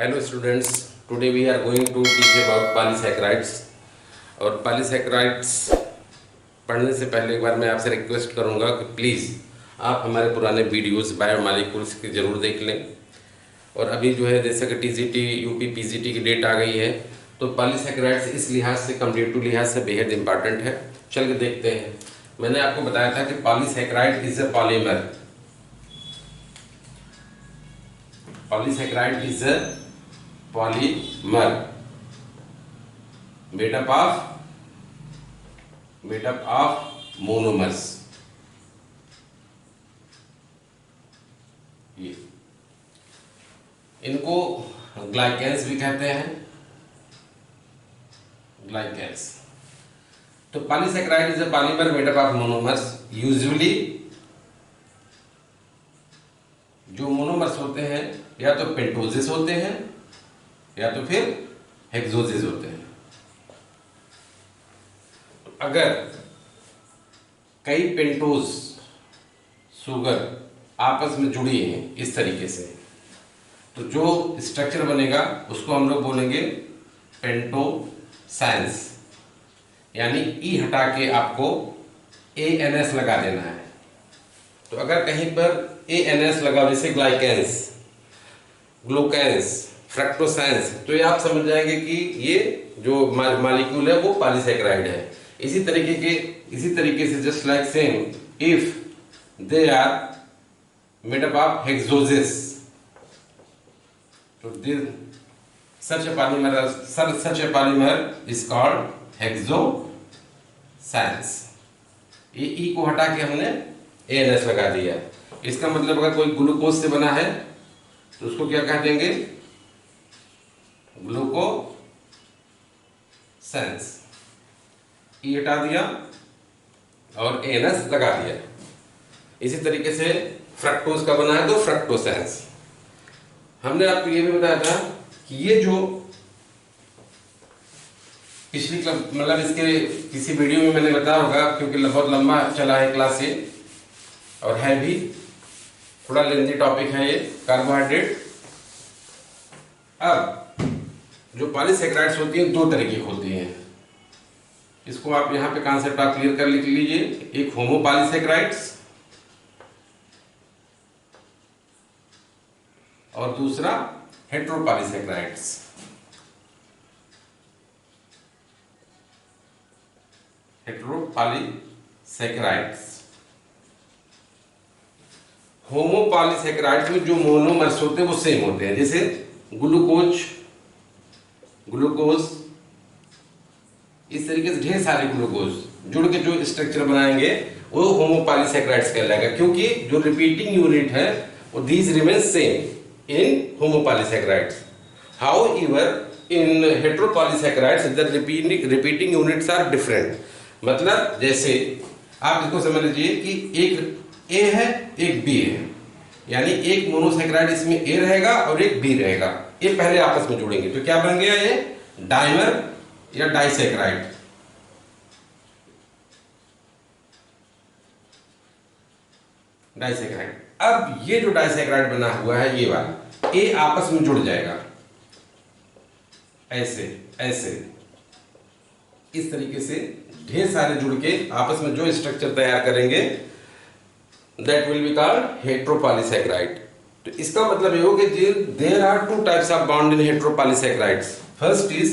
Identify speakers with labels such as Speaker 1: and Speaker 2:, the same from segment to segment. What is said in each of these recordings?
Speaker 1: Hello students, today we are going to teach about polysaccharides। और polysaccharides पढ़ने से पहले एक बार मैं आपसे रिक्वेस्ट करूंगा कि प्लीज़ आप हमारे पुराने वीडियोस बायोमॉलिक्यूल्स के ज़रूर देख लें। और अभी जो है जैसे कि टीजीटी यूपी पीजीटी की डेट आ गई है, तो पॉलीसैकेराइड्स इस लिहाज से कम्पिटिटिव लिहाज से बेहद इंपॉर्टेंट है। चल के देखते हैं। मैंने आपको बताया था कि polysaccharide is a polymer. Polysaccharide is a polymer made up of monomers। ये इनको ग्लाइकेंस भी कहते हैं, ग्लाइकेंस। तो polysaccharide is a polymer made up of monomers. Usually जो मोनोमर्स होते हैं या तो पेंटोजेस होते हैं या तो फिर हेक्सोजेस होते हैं। तो अगर कई पेंटोज शुगर आपस में जुड़ी हैं इस तरीके से, तो जो स्ट्रक्चर बनेगा उसको हम लोग बोलेंगे पेंटोसैंस, यानी ई हटा के आपको ANS लगा देना है। तो अगर कहीं पर ANS लगा, जैसे ग्लाइकेंस, ग्लूकेंस, फ्रक्टोसैंस, तो ये आप समझ जाएंगे कि ये जो मॉलिक्यूल है वो पॉलीसैकेराइड है। इसी तरीके से just like same if they are made up of hexoses, तो such a polymer is called hexosans. ये ई को हटा के हमने ANS लगा दिया। इसका मतलब अगर कोई ग्लूकोज से बना है तो उसको क्या कह देंगे? ग्लूकोसेंस। ई हटा दिया और ANS लगा दिया। इसी तरीके से फ्रक्टोज का बना है तो फ्रक्टोसेंस। हमने आपको ये भी बताया था कि ये जो पिछली मतलब इसके किसी वीडियो में मैंने बताया होगा, क्योंकि बहुत लंबा चला है क्लास ये और है भी थोड़ा लेंथी टॉपिक है ये, कार्बोहाइड्रेट। अब जो पॉलीसैकेराइड्स होती हैं दो तरह की होती हैं। इसको आप यहाँ पे कॉन्सेप्ट आप क्लियर कर लिख लीजिए। एक होमोपॉलीसैकेराइड्स और दूसरा हेटेरोपॉलीसैकेराइड्स। हेटेरोपॉलीसैकेराइड्स होमोपॉलीसैकेराइड्स में जो मोनोमर्स होते हैं वो सेम होते हैं। जैसे ग्लूकोज, इस तरीके से ढेर सारे ग्लूकोज जुड़ के जो स्ट्रक्चर बनाएंगे वो होमोपॉलीसैकेराइड्स कहलाएगा, क्योंकि जो रिपीटिंग यूनिट है वो these remain same in homopolysaccharides. However in heteropolysaccharides the repeating units are different. मतलब जैसे आप इसको समझ लीजिए कि एक A है एक B है, यानी एक मोनोसैकेराइड इसमें A रहेगा और एक B रहेगा। ये पहले आपस में जुड़ेंगे तो क्या बन गया? ये डाइमर या डाइसैकेराइड। डाइसैकेराइड। अब ये जो डाइसैकेराइड बना हुआ है ये वाला A आपस में जुड़ जाएगा ऐसे ऐसे, इस तरीके से ढेर सारे जुड़ के आपस में जो स्ट्रक्चर तैयार करेंगे that will be called heteropolysaccharide। तो इसका मतलब ये हो कि there are two types of bond in heteropolysaccharides। First is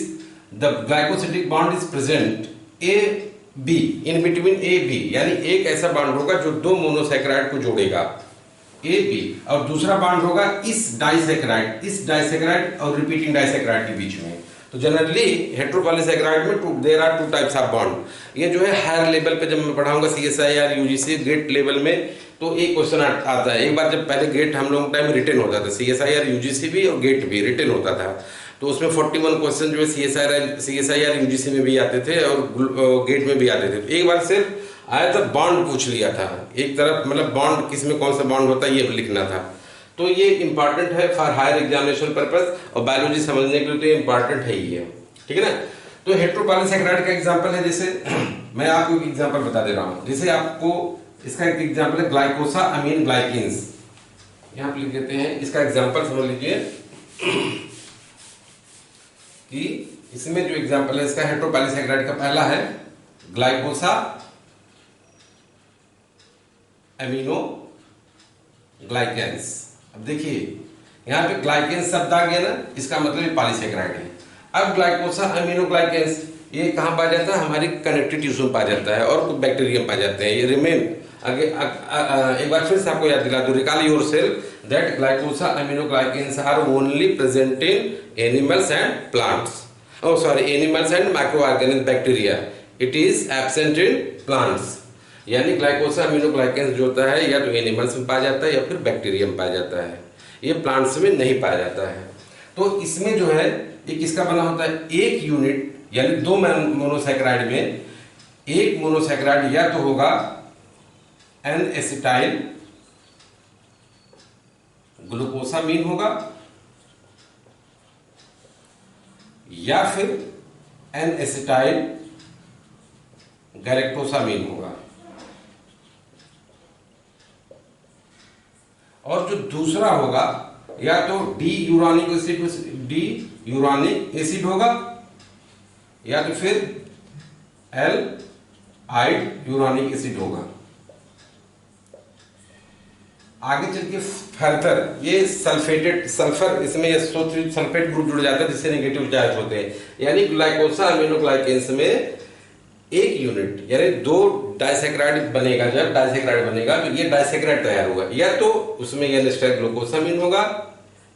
Speaker 1: the glycosidic bond is present AB in between AB, यानी एक ऐसा बॉन्ड होगा जो दो मोनोसैकेराइड को जोड़ेगा AB, और दूसरा बॉन्ड होगा इस डाइसैकेराइड और रिपीटिंग डाइसैकेराइड के बीच में। तो जनरली हेटेरोपॉलीसैकेराइड में there are two types of bond. ये जो है हायर लेवल पे जब मैं पढ़ाऊंगा CSIR UGC गेट लेवल में, तो एक क्वेश्चन आता है। एक बार जब पहले गेट हम लोग टाइम रिटन होता था, CSIR UGC भी और गेट भी रिटन होता था, तो उसमें 41 क्वेश्चन जो है CSIR UGC में भी आते थे और गेट में भी आते थे। तो एक बार सिर्फ आया था बॉन्ड पूछ लिया था, एक तरफ मतलब बॉन्ड किसमें कौन सा बॉन्ड होता है ये लिखना था। तो ये इंपॉर्टेंट है फॉर हायर एग्जामिनेशन पर्पस, और बायोलॉजी समझने के लिए तो ये इंपॉर्टेंट है ही है, ठीक है ना। तो हेटेरोपॉलीसैकेराइड का एग्जांपल है, जैसे मैं आपको एक एग्जांपल बता दे रहा हूं। जैसे आपको इसका एक एग्जांपल है ग्लाइकोसा अमीन ग्लाइकिन्स, यहाँ पे लिख देते हैं। इसका एग्जांपल समझ लीजिए कि इसमें जो एग्जांपल है इसका हेटेरोपॉलीसैकेराइड का पहला है ग्लाइकोसा एमिनो ग्लाइकेंस। अब देखिए यहाँ पे ग्लाइकेंस शब्द आ गया ना, इसका मतलब ये पॉलीसैकेराइड है। अब ग्लाइकोसा एमिनो ग्लाइकेंस ये कहाँ पाया जाता है? हमारी कनेक्टिव टिश्यू में पाया जाता है और कुछ बैक्टीरिया में पाए जाते हैं। ये रिमेन आगे एक बार फिर से आपको याद दिला दूं, recall yourself that glycosaminoglycans are only present in animals and plants, animals and micro organic bacteria, it is absent in plants. यानी ग्लाइकोसा एमिनो ग्लाइकेंस जो होता है या तो एनिमल्स में पाया जाता है या फिर बैक्टीरिया में पाया जाता है, ये प्लांट्स में नहीं पाया जाता है। तो इसमें जो है ये किसका बना होता है? एक यूनिट यानी दो मोनोसैकेराइड में एक मोनोसैकेराइड या तो होगा एन एसिटाइल ग्लूकोसामीन होगा या फिर एन एसिटाइल गैलेक्टोसामीन होगा। और जो दूसरा होगा या तो डी यूरानिक एसिड होगा या तो फिर एल आइड यूरानिक एसिड होगा। आगे चल के फर्दर ये सल्फर इसमें सल्फेट ग्रुप जुड़ जाता है जिससे नेगेटिव चार्ज होते हैं। यानी ग्लाइकोसा एमिनो ग्लाइकेंस में एक यूनिट यानी दो डाइसैकेराइड बनेगा। जब डाइसैकेराइड बनेगा तो ये डाइसैकेराइड तैयार होगा, या तो उसमें एन एसिटाइल ग्लूकोसामीन होगा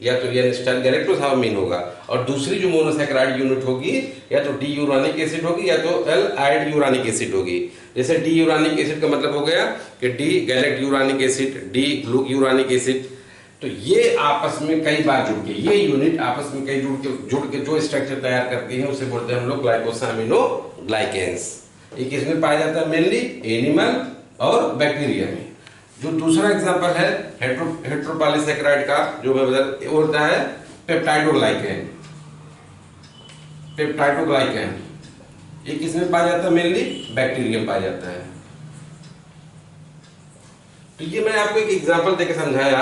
Speaker 1: या तो एन एसिटाइल गैलेक्टोसामीन होगा, और दूसरी जो मोनोसैकेराइड यूनिट होगी या तो डी यूरानिक एसिड होगी या तो एल आइड यूरानिक एसिड होगी। जैसे डी यूरानिक एसिड का मतलब हो गया कि D galacturonic acid, D glucuronic acid. तो ये आपस में कई बार जुड़ के ये यूनिट आपस में कई जुड़ के जो स्ट्रक्चर तैयार करती है उसे बोलते हैं हम लोग ग्लाइकोसा एमिनो ग्लाइकेंस। ये किसमें पाया जाता है? मेनली एनिमल और बैक्टीरिया में। जो दूसरा एग्जांपल है हेटेरोपॉलीसैकेराइड का जो मैं बता वो होता है पेप्टाइडोग्लाइकेन। पेप्टाइडोग्लाइकेन ये किसमें पाया जाता है? मेनली बैक्टीरिया में पाया जाता है। तो ये मैंने आपको एक एग्जांपल देकर समझाया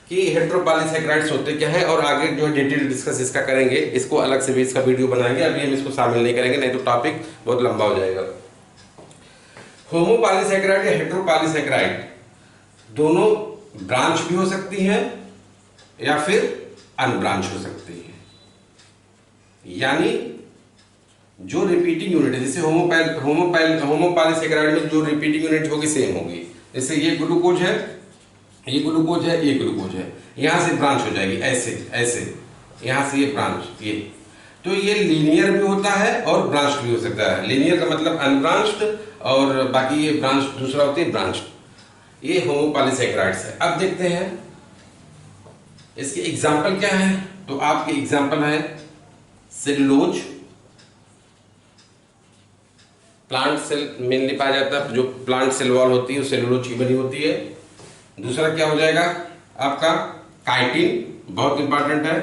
Speaker 1: कि हेटेरोपॉलीसैकेराइड्स होते क्या है, और आगे जो डिटेल डिस्कस इसका करेंगे, इसको अलग से भी इसका वीडियो बनाएंगे। अभी हम इसको शामिल नहीं करेंगे, नहीं तो टॉपिक बहुत लंबा हो जाएगा। होमोपॉलीसैकेराइड या हेटेरोपॉलीसैकेराइड दोनों ब्रांच भी हो सकती हैं या फिर अनब्रांच हो सकती है। यानी जो रिपीटिंग यूनिट है, जैसे होमोपॉलीसैकेराइड में जो रिपीटिंग यूनिट होगी सेम होगी। जैसे ये ग्लूकोज है, ये ग्लूकोज है, ये ग्लूकोज है, यहां से ब्रांच हो जाएगी ऐसे ऐसे, यहां से ये ब्रांच ये। तो ये लीनियर भी होता है और ब्रांच भी हो सकता है। लीनियर का मतलब अनब्रांच्ड और बाकी ये ब्रांच दूसरा होती है ब्रांच। ये होमोपॉलीसैकेराइड्स है। अब देखते हैं इसके एग्जाम्पल क्या है। तो आपके एग्जाम्पल है सेलुलोज, प्लांट सेल मेनली पाया जाता है, जो प्लांट सेल वॉल होती है वो सेलुलोज की बनी होती है। दूसरा क्या हो जाएगा आपका काइटिन, बहुत इंपॉर्टेंट है।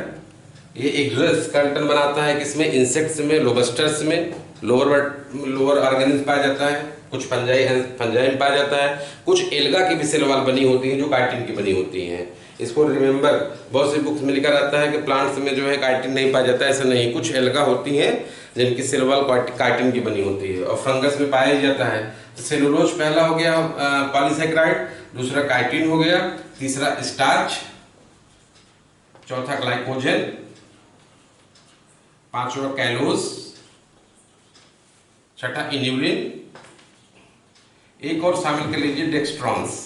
Speaker 1: ये एक्सोस्केलेटन बनाता है किसमें? इंसेक्ट्स में, लोबस्टर्स में, लोअर ऑर्गेनिज्म पाया जाता है, कुछ फंजाई में पाया जाता है, कुछ एल्गा की भी सेल वॉल बनी होती है जो काइटिन की बनी होती हैं। इसको रिमेंबर, बहुत सी बुक्स में लिखा रहता है कि प्लांट्स में जो है काइटिन नहीं पाया जाता है, ऐसा नहीं। कुछ एल्गा होती हैं जिनकी सेल वॉल काइटिन की बनी होती है और फंगस में पाया जाता है। तो सेलुलोज पहला हो गया पॉलीसैकेराइड, दूसरा काइटिन हो गया, तीसरा स्टार्च, चौथा ग्लाइकोजन, पांचवा कैलोज, छठा इन्यूलिन, एक और शामिल कर लीजिए डेक्स्ट्रॉन्स।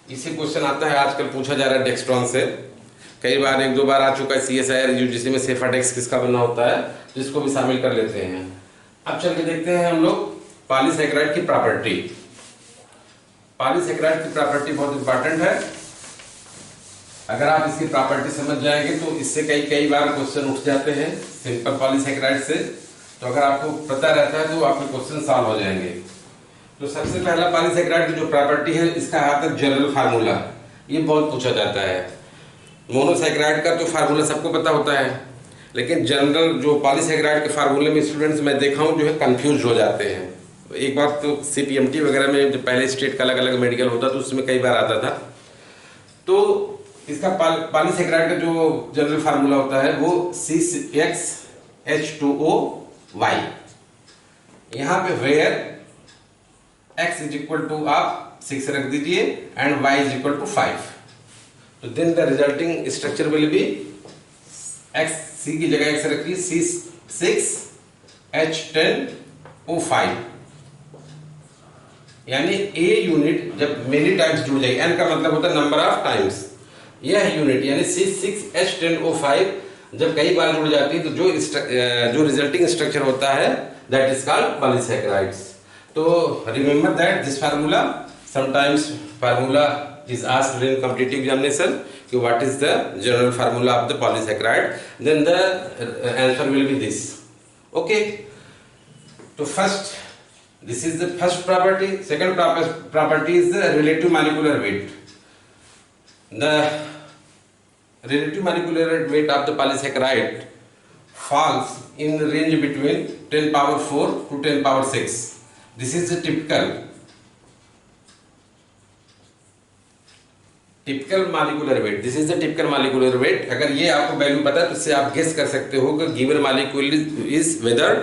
Speaker 1: इसी क्वेश्चन आता है आजकल, पूछा जा रहा है डेक्स्ट्रॉन से, कई बार एक दो बार आ चुका है CSIR UGC में। सेफाडेक्स किसका बना होता है, जिसको भी शामिल कर लेते हैं। अब चल के देखते हैं हम लोग पॉलीसैकेराइड की प्रॉपर्टी। पॉलीसैकेराइड की प्रॉपर्टी बहुत इंपॉर्टेंट है। अगर आप इसकी प्रॉपर्टी समझ जाएंगे तो इससे कई बार क्वेश्चन उठ जाते हैं सिंपल पॉलीसैकेराइड से। तो अगर आपको पता रहता है तो आपके क्वेश्चन सॉल्व हो जाएंगे। तो सबसे पहला पॉलीसैकेराइड की जो प्रॉपर्टी है, इसका आता है जनरल फार्मूला। ये बहुत पूछा जाता है। मोनोसैकेराइड का तो फार्मूला सबको पता होता है, लेकिन जनरल जो पॉलीसैकेराइड के फार्मूले में स्टूडेंट्स मैं देखा हूँ जो है कंफ्यूज हो जाते हैं। एक बार तो CPMT वगैरह में जब पहले स्टेट का अलग अलग मेडिकल होता तो उसमें कई बार आता था। तो इसका पॉलीसेकेराइड का जो जनरल फार्मूला होता है वो CH2OY। यहाँ पे where x is equal to आप 6 रख दीजिए and y is equal to 5, तो then the resulting structure will be x, C की जगह x रखिए C6H10O5, यानी A यूनिट जब मेनी टाइम्स जुड़ जाएगी, n का मतलब होता है नंबर ऑफ टाइम्स, यह यूनिट यानी C6H10O5 जब कई बार जुड़ जाती है तो जो रिजल्टिंग स्ट्रक्चर होता है दैट इज कॉल्ड पॉलीसैकेराइड्स। तो remember that this formula, sometimes formula is asked in competitive examination कि what is the general formula of the polysaccharide, then the answer will be this. Okay, so first this is the first property. Second property is the relative molecular weight. The relative molecular weight of the polysaccharide falls in the range between 10 power 4 to 10 power 6. This is the typical molecular weight. This is the typical molecular weight. अगर ये आपको value पता है तो इससे आप guess कर सकते हो कि given molecule is whether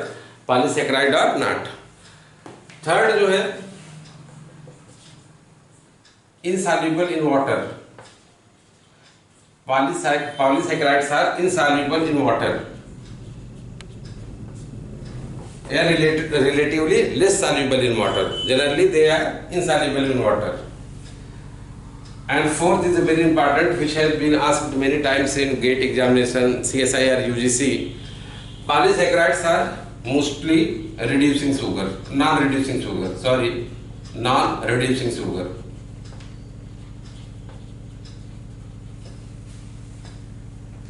Speaker 1: polysaccharide और नॉट। थर्ड जो है insoluble in water. Polysaccharides are insoluble in water. They are relatively less soluble in water. Generally, they are insoluble in water. And fourth is very important, which has been asked many times in GATE examination, CSI or UGC. Polysaccharides are mostly reducing sugar, non-reducing sugar.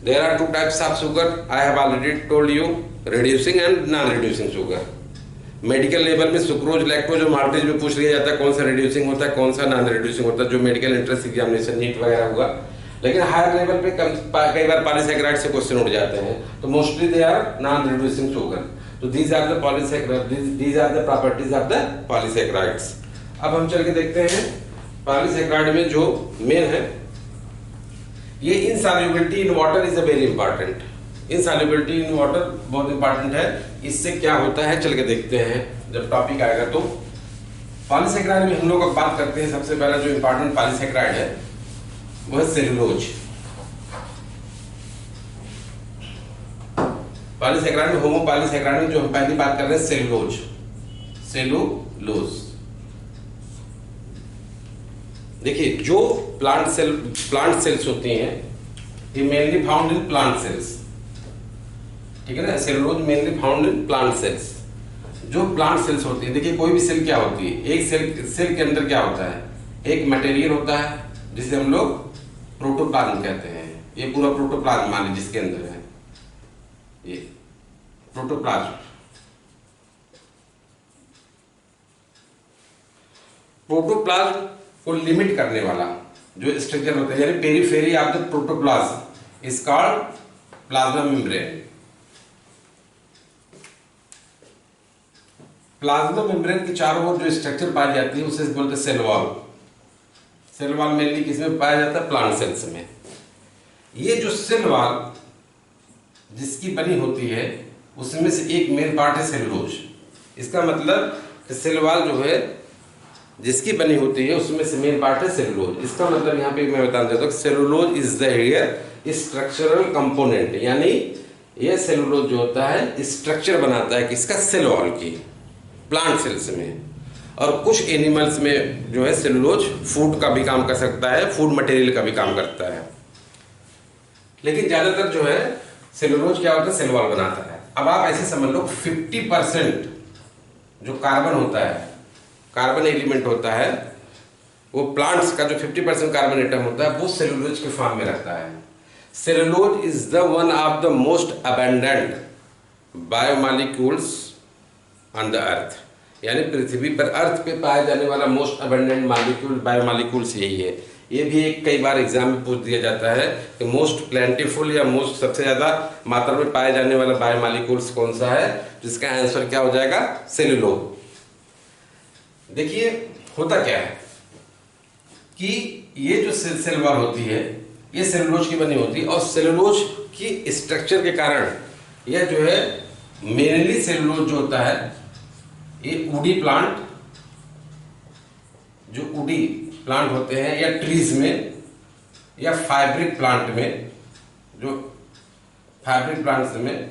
Speaker 1: There are two types of sugar. I have already told you, reducing and non-reducing sugar. Medical level में sucrose, lactose और maltase में पूछ लिया जाता है कौन सा reducing होता है, कौन सा नॉन रिड्यूसिंग होता है, जो मेडिकल एंट्रेंस एग्जामिनेशन नीट वगैरह हुआ। लेकिन हायर लेवल पे कई बार पॉलीसैकेराइड से क्वेश्चन उठ जाते हैं, तो mostly they are non reducing sugar. तो these are the properties of the polysaccharides. अब हम चल के देखते हैं पॉलीसैकेराइड में जो मेन है, ये इनसॉल्युबिलिटी in water is a very important. इनसॉल्युबिलिटी in water बहुत इंपॉर्टेंट है। इससे क्या होता है चल के देखते हैं जब टॉपिक आएगा। तो पॉलीसैकेराइड में हम लोग अब बात करते हैं, सबसे पहला जो इंपॉर्टेंट पॉलीसैकेराइड है वो है सेलुलोज। पॉलीसैकेराइड में, होमो पॉलीसैकेराइड में जो हम पहली बात कर रहे हैं सेलुलोज। देखिए जो प्लांट सेल्स होती हैं ये mainly found in plant cells, ठीक है ना। Cellulose mainly found in plant cells. जो प्लांट सेल्स होती है, देखिए कोई भी सेल क्या होती है, एक सेल के अंदर क्या होता है, एक मटेरियल होता है जिसे हम लोग प्रोटोप्लाज्म कहते हैं। ये पूरा प्रोटोप्लाज्म मान लीजिए जिसके अंदर है ये प्रोटोप्लाज्म। प्रोटोप्लाज्म को लिमिट करने वाला जो स्ट्रक्चर होता है, यानी periphery of the protoplasm is called plasma membrane. Plasma membrane के चारों ओर जो स्ट्रक्चर पाई जाती है उसे बोलते हैं cell wall. Cell wall mainly किसमें पाया जाता है, प्लांट सेल्स में। ये जो सेल वॉल जिसकी बनी होती है उसमें से एक मेन पार्ट है सेलुलोज। इसका मतलब सेल वॉल जो है जिसकी बनी होती है उसमें से मेन पार्ट है सेलुलोज। इसका मतलब यहाँ पे मैं बता देता हूँ cellulose is the here structural component, यानी ये सेलुलोज जो होता है स्ट्रक्चर बनाता है किसका, सेल वॉल की, प्लांट सेल्स में। और कुछ एनिमल्स में जो है सेलुलोज फूड का भी काम कर सकता है, फूड मटेरियल का भी काम करता है। लेकिन ज्यादातर जो है सेलुलोज क्या होता है, सेल वॉल बनाता है। अब आप ऐसे समझ लो 50% जो कार्बन होता है, कार्बन एलिमेंट होता है, वो प्लांट्स का जो 50% कार्बन एटम होता है वो सेलुलोज के फॉर्म में रहता है। Cellulose is the one of the most abundant biomolecules on the earth, यानी पृथ्वी पर अर्थ पे पाया जाने वाला मोस्ट अबंडेंट मॉलिक्यूल बायोमॉलिक्यूल्स यही है। ये भी एक कई बार एग्जाम में पूछ दिया जाता है कि मोस्ट प्लेंटिफुल या मोस्ट सबसे ज़्यादा मात्रा में पाए जाने वाला बायोमॉलिक्यूल्स कौन सा है, जिसका आंसर क्या हो जाएगा, सेलुलोज। देखिए होता क्या है कि ये जो सेल वॉल होती है ये सेलुलोज की बनी होती है। और सेलुलोज की स्ट्रक्चर के कारण यह जो है मेनली सेलुलोज जो होता है ये वुडी प्लांट, जो वुडी प्लांट होते हैं या ट्रीज में या फाइब्रिक प्लांट में, जो फाइब्रिक प्लांट्स में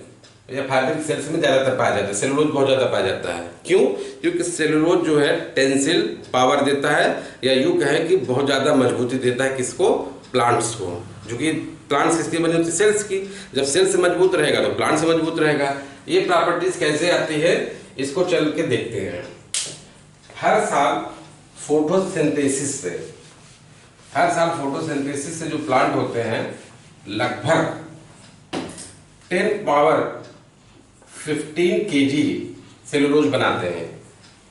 Speaker 1: या फाइब्रिक सेल्स में ज़्यादातर पाया जाता है। सेलुलोज बहुत ज़्यादा पाया जाता है। क्यों? क्योंकि सेलुलोज जो है टेंसिल पावर देता है, या यूँ कहें कि बहुत ज़्यादा मजबूती देता है किसको? प्लांट्स को। जो कि प्लांट्स किसकी बनी होती है? सेल्स की। जब सेल्स मजबूत रहेगा तो प्लांट से मजबूत रहेगा। ये प्रॉपर्टीज कैसे आती है इसको चल के देखते हैं। हर साल फोटोसिंथेसिस से जो प्लांट होते हैं लगभग 10 पावर 15 kg सेलुलोज बनाते हैं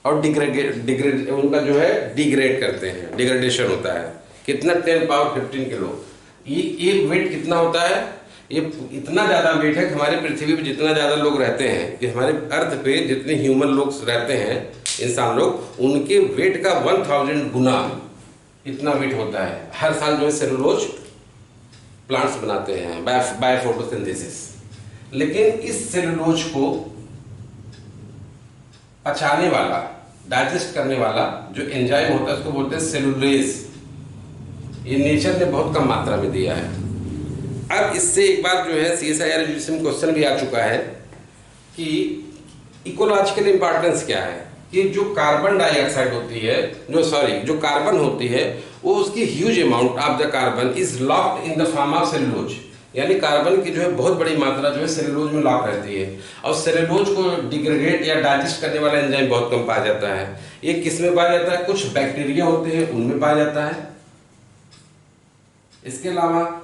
Speaker 1: और उनका जो है डिग्रेड करते हैं, डिग्रेडेशन होता है। कितना? 10 पावर 15 किलो। ये वेट कितना होता है? ये इतना ज़्यादा वेट है कि हमारे पृथ्वी पे जितना ज़्यादा लोग रहते हैं, कि हमारे अर्थ पे जितने ह्यूमन लोग रहते हैं, इंसान लोग, उनके वेट का 1000 गुना इतना वेट होता है। हर साल जो है सेलुलोज प्लांट्स बनाते हैं बाय फोटोसिंथेसिस। लेकिन इस सेलुलोज को पचाने वाला, डाइजेस्ट करने वाला जो एंजाइम होता है उसको बोलते हैं सेलुलेज। ये नेचर ने बहुत कम मात्रा में दिया है। अब इससे एक बार जो है CSIR में क्वेश्चन भी आ चुका है कि इकोलॉजिकल इंपॉर्टेंस क्या है, कि जो कार्बन डाइऑक्साइड होती है, जो कार्बन होती है, वो उसकी huge amount of the carbon is locked in the form of cellulose. यानी कार्बन की जो है बहुत बड़ी मात्रा जो है सेलुलोज में लॉक रहती है। और सेलुलोज को डिग्रेडेट या डाइजेस्ट करने वाला एंजाइम बहुत कम पाया जाता है। ये किस में पाया जाता है? कुछ बैक्टीरिया होते हैं उनमें पाया जाता है। इसके अलावा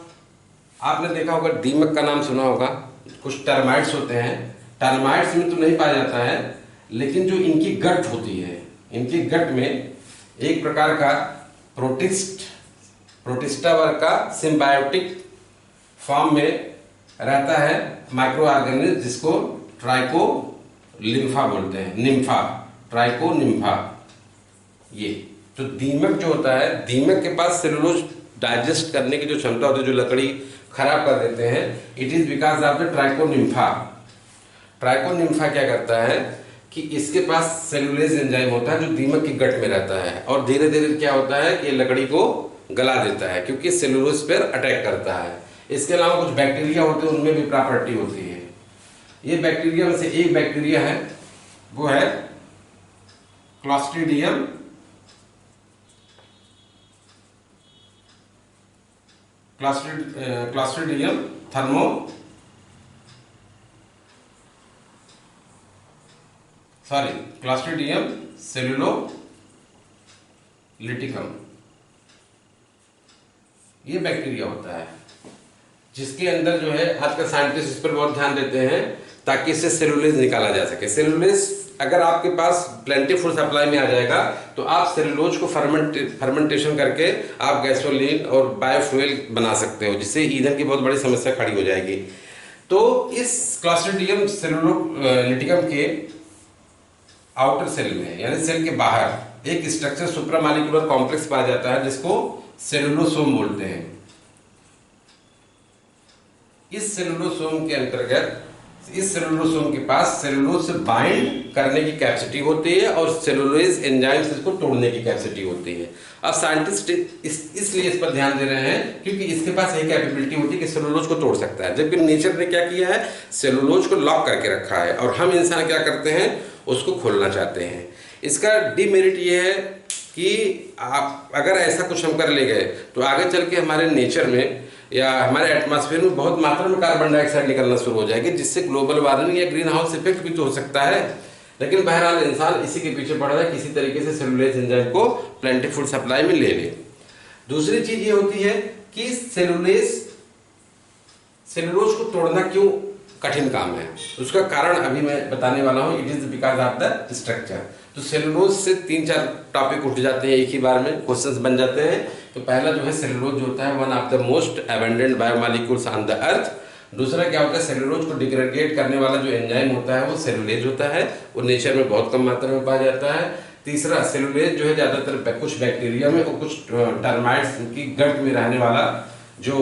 Speaker 1: आपने देखा होगा, दीमक का नाम सुना होगा। कुछ टर्माइट्स होते हैं, टर्माइट्स में तो नहीं पाया जाता है, लेकिन जो इनकी गट होती है, इनकी गट में एक प्रकार का प्रोटिस्टा वर्ग का सिम्बायोटिक फॉर्म में रहता है माइक्रो ऑर्गेनिज्म, जिसको ट्राइकोनिम्फा बोलते हैं। निम्फा, ट्राइकोनिम्फा। ये तो दीमक जो होता है, दीमक के पास सेलुलोज डाइजेस्ट करने की जो क्षमता होती है, जो लकड़ी खराब कर देते हैं, it is because of the Trichonympha. Trichonympha क्या करता है कि इसके पास सेलुलेज एंजाइम होता है जो दीमक की गट में रहता है, और धीरे धीरे क्या होता है कि लकड़ी को गला देता है, क्योंकि सेलुलोज पर अटैक करता है। इसके अलावा कुछ बैक्टीरिया होते हैं, उनमें भी प्रॉपर्टी होती है। ये बैक्टीरिया में से एक बैक्टीरिया है, वो है क्लॉस्ट्रीडियम क्लॉस्ट्रीडियम सेलुलोलिटिकम। ये बैक्टीरिया होता है जिसके अंदर जो है आजकल साइंटिस्ट इस पर बहुत ध्यान देते हैं ताकि इससे सेलुलेज निकाला जा सके। सेलुलेज अगर आपके पास प्लेंटीफुल सप्लाई में आ जाएगा तो आप सेलुलोज को फर्मेंटेशन करके आप गैसोलीन और बायोफ्यूल बना सकते हो, जिससे ईंधन की बहुत बड़ी समस्या खड़ी हो जाएगी। तो इस क्लॉस्ट्रीडियम सेलुलोलिटिकम के आउटर सेल में, यानी सेल के बाहर, एक स्ट्रक्चर सुप्रामॉलिक्यूलर कॉम्प्लेक्स पाया जाता है जिसको सेलुलोसोम बोलते हैं। इस सेलुलोसोम के अंतर्गत, इस सेलुलोसोम के पास सेलुलोज से बाइंड करने की कैपेसिटी होती है और सेलुलोज एंजाइम्स इसको तोड़ने की कैपेसिटी होती है। अब साइंटिस्ट इसलिए इस पर ध्यान दे रहे हैं क्योंकि इसके पास यही कैपेबिलिटी होती है कि सेलुलोज को तोड़ सकता है, जबकि नेचर ने क्या किया है, सेलुलोज को लॉक करके रखा है, और हम इंसान क्या करते हैं, उसको खोलना चाहते हैं। इसका डिमेरिट ये है कि आप अगर ऐसा कुछ हम कर ले गए तो आगे चल के हमारे नेचर में या हमारे एटमॉस्फेयर में बहुत मात्रा में कार्बन डाइऑक्साइड निकलना शुरू हो जाएगी, जिससे ग्लोबल वार्मिंग या ग्रीन हाउस इफेक्ट भी तो हो सकता है। लेकिन बहरहाल इंसान इसी के पीछे पड़ रहा है, किसी तरीके से सेलुलोज एंजाइम को प्लेंटीफुल सप्लाई में ले ले। दूसरी चीज ये होती है कि सेलुलोज को तोड़ना क्यों कठिन काम है, उसका कारण अभी मैं बताने वाला हूँ। It is because of the structure. तो सेलुलोज से 3-4 टॉपिक उठ जाते हैं एक ही बार में, क्वेश्चंस बन जाते हैं। तो पहला जो है सेलुलोज जो होता है one of the most abundant biomolecules on the earth. दूसरा क्या होता है, सेलुलोज को डिग्रेडेट करने वाला जो एंजाइम होता है वो सेलुलेज होता है, वो नेचर में बहुत कम मात्रा में पाया जाता है। तीसरा, सेलुलेज जो है ज़्यादातर कुछ बैक्टीरिया में और कुछ टर्माइट्स की गट में रहने वाला जो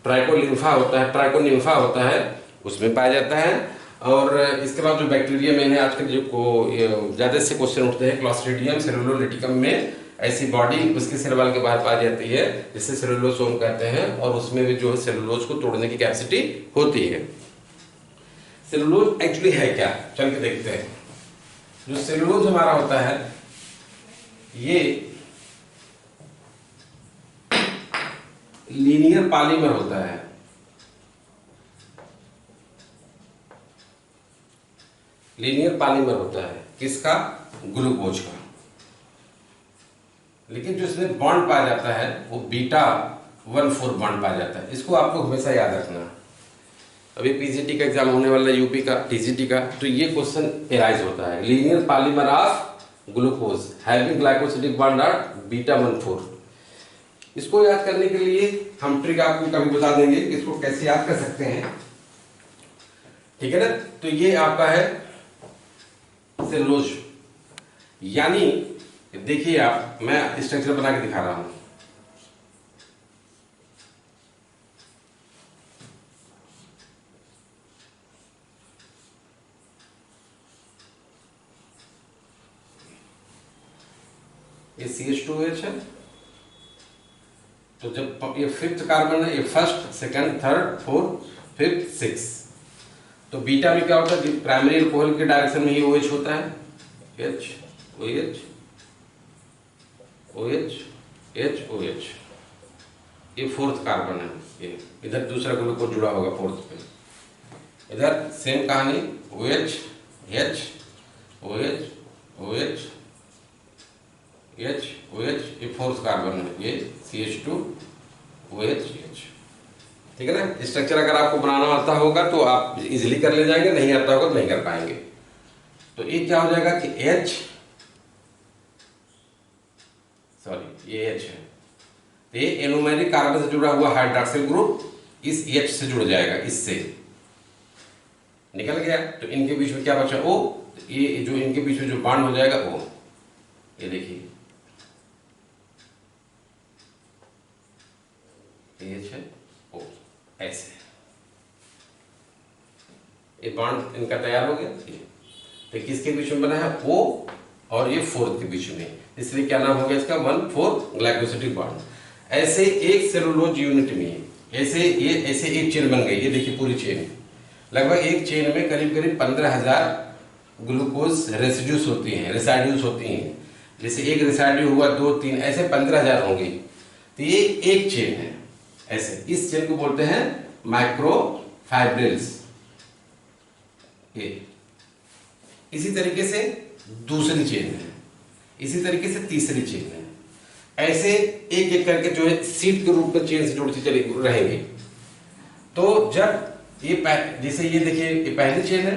Speaker 1: ट्राइकोनिम्फा होता है उसमें पाया जाता है। और इसके बाद जो बैक्टीरिया में है आजकल जो ज़्यादा से क्वेश्चन उठते हैं, क्लॉस्ट्रीडियम सेलुलोलिटिकम में ऐसी बॉडी उसके सेल वॉल के बाहर पाई जाती है जिसे सेलुलोसोम कहते हैं, और उसमें भी जो है सेलुलोज को तोड़ने की कैपेसिटी होती है। सेलुलोज एक्चुअली है क्या, चल के देखते हैं। जो सेलुलोज हमारा होता है ये लीनियर पॉलीमर होता है। लीनियर पॉलीमर होता है किसका? ग्लूकोज का। लेकिन जो इसमें बॉन्ड पाया जाता है वो बीटा 1,4 बॉन्ड पाया जाता है। इसको आपको हमेशा याद रखना। अभी पीजीटी का एग्जाम होने वाला है, यूपी का टीजीटी का, तो ये क्वेश्चन एराइज होता है। Linear polymer of glucose having glycosidic bond at beta 1,4। इसको याद करने के लिए हम ट्रिक आपको कभी बता देंगे कि इसको कैसे याद कर सकते हैं, ठीक है ना। तो ये आपका है सेलुलोज, यानी देखिए आप, मैं स्ट्रक्चर बना के दिखा रहा हूं। ये CH2H है, तो जब ये 5th कार्बन है, ये 1st, 2nd, 3rd, 4th, 5th, 6th, तो बीटा में क्या होता है? प्राइमरी अल्कोहल के डायरेक्शन में ही OH होता है, H OH OH H OH। ये 4th कार्बन है, ये इधर दूसरा ग्लूकोज जुड़ा होगा 4th पे। इधर सेम कहानी, OH H OH OH H OH, ये 4th कार्बन है, ये CH2 OH H, ठीक है ना। स्ट्रक्चर अगर आपको बनाना आता होगा तो आप इजीली कर ले जाएंगे, नहीं आता होगा तो नहीं कर पाएंगे। तो ये क्या हो जाएगा कि H, सॉरी ये H है, ये एनोमेरिक कार्बन से जुड़ा हुआ हाइड्रॉक्सिल ग्रुप इस H से जुड़ जाएगा, इससे निकल गया। तो इनके बीच में क्या बचा? O। ये जो इनके बीच में जो बॉन्ड हो जाएगा O, ये देखिए H है O, ऐसे ये बॉन्ड इनका तैयार हो गया। तो किसके बीच में बना है? O और ये 4th के बीच में, इसलिए क्या नाम हो गया इसका? 1,4 ग्लाइकोसिडिक बॉन्ड। ऐसे एक सेलुलोज यूनिट में ऐसे एक चेन बन गई। ये देखिए पूरी चेन, लगभग एक चेन में करीब करीब 15,000 ग्लूकोज रेसिड्यूज होती हैं। जैसे एक रेसिड्यू हुआ 2, 3, ऐसे 15,000 होंगी। तो ये एक चेन है ऐसे। इस चेन को बोलते हैं माइक्रोफाइब्रिल्स। इसी तरीके से दूसरी चेन है, इसी तरीके से तीसरी चेन है, ऐसे एक एक करके जो है सीट के रूप में चेन से जुड़ती चली रहेंगी। तो जब ये जैसे ये देखिए, ये पहली चेन है,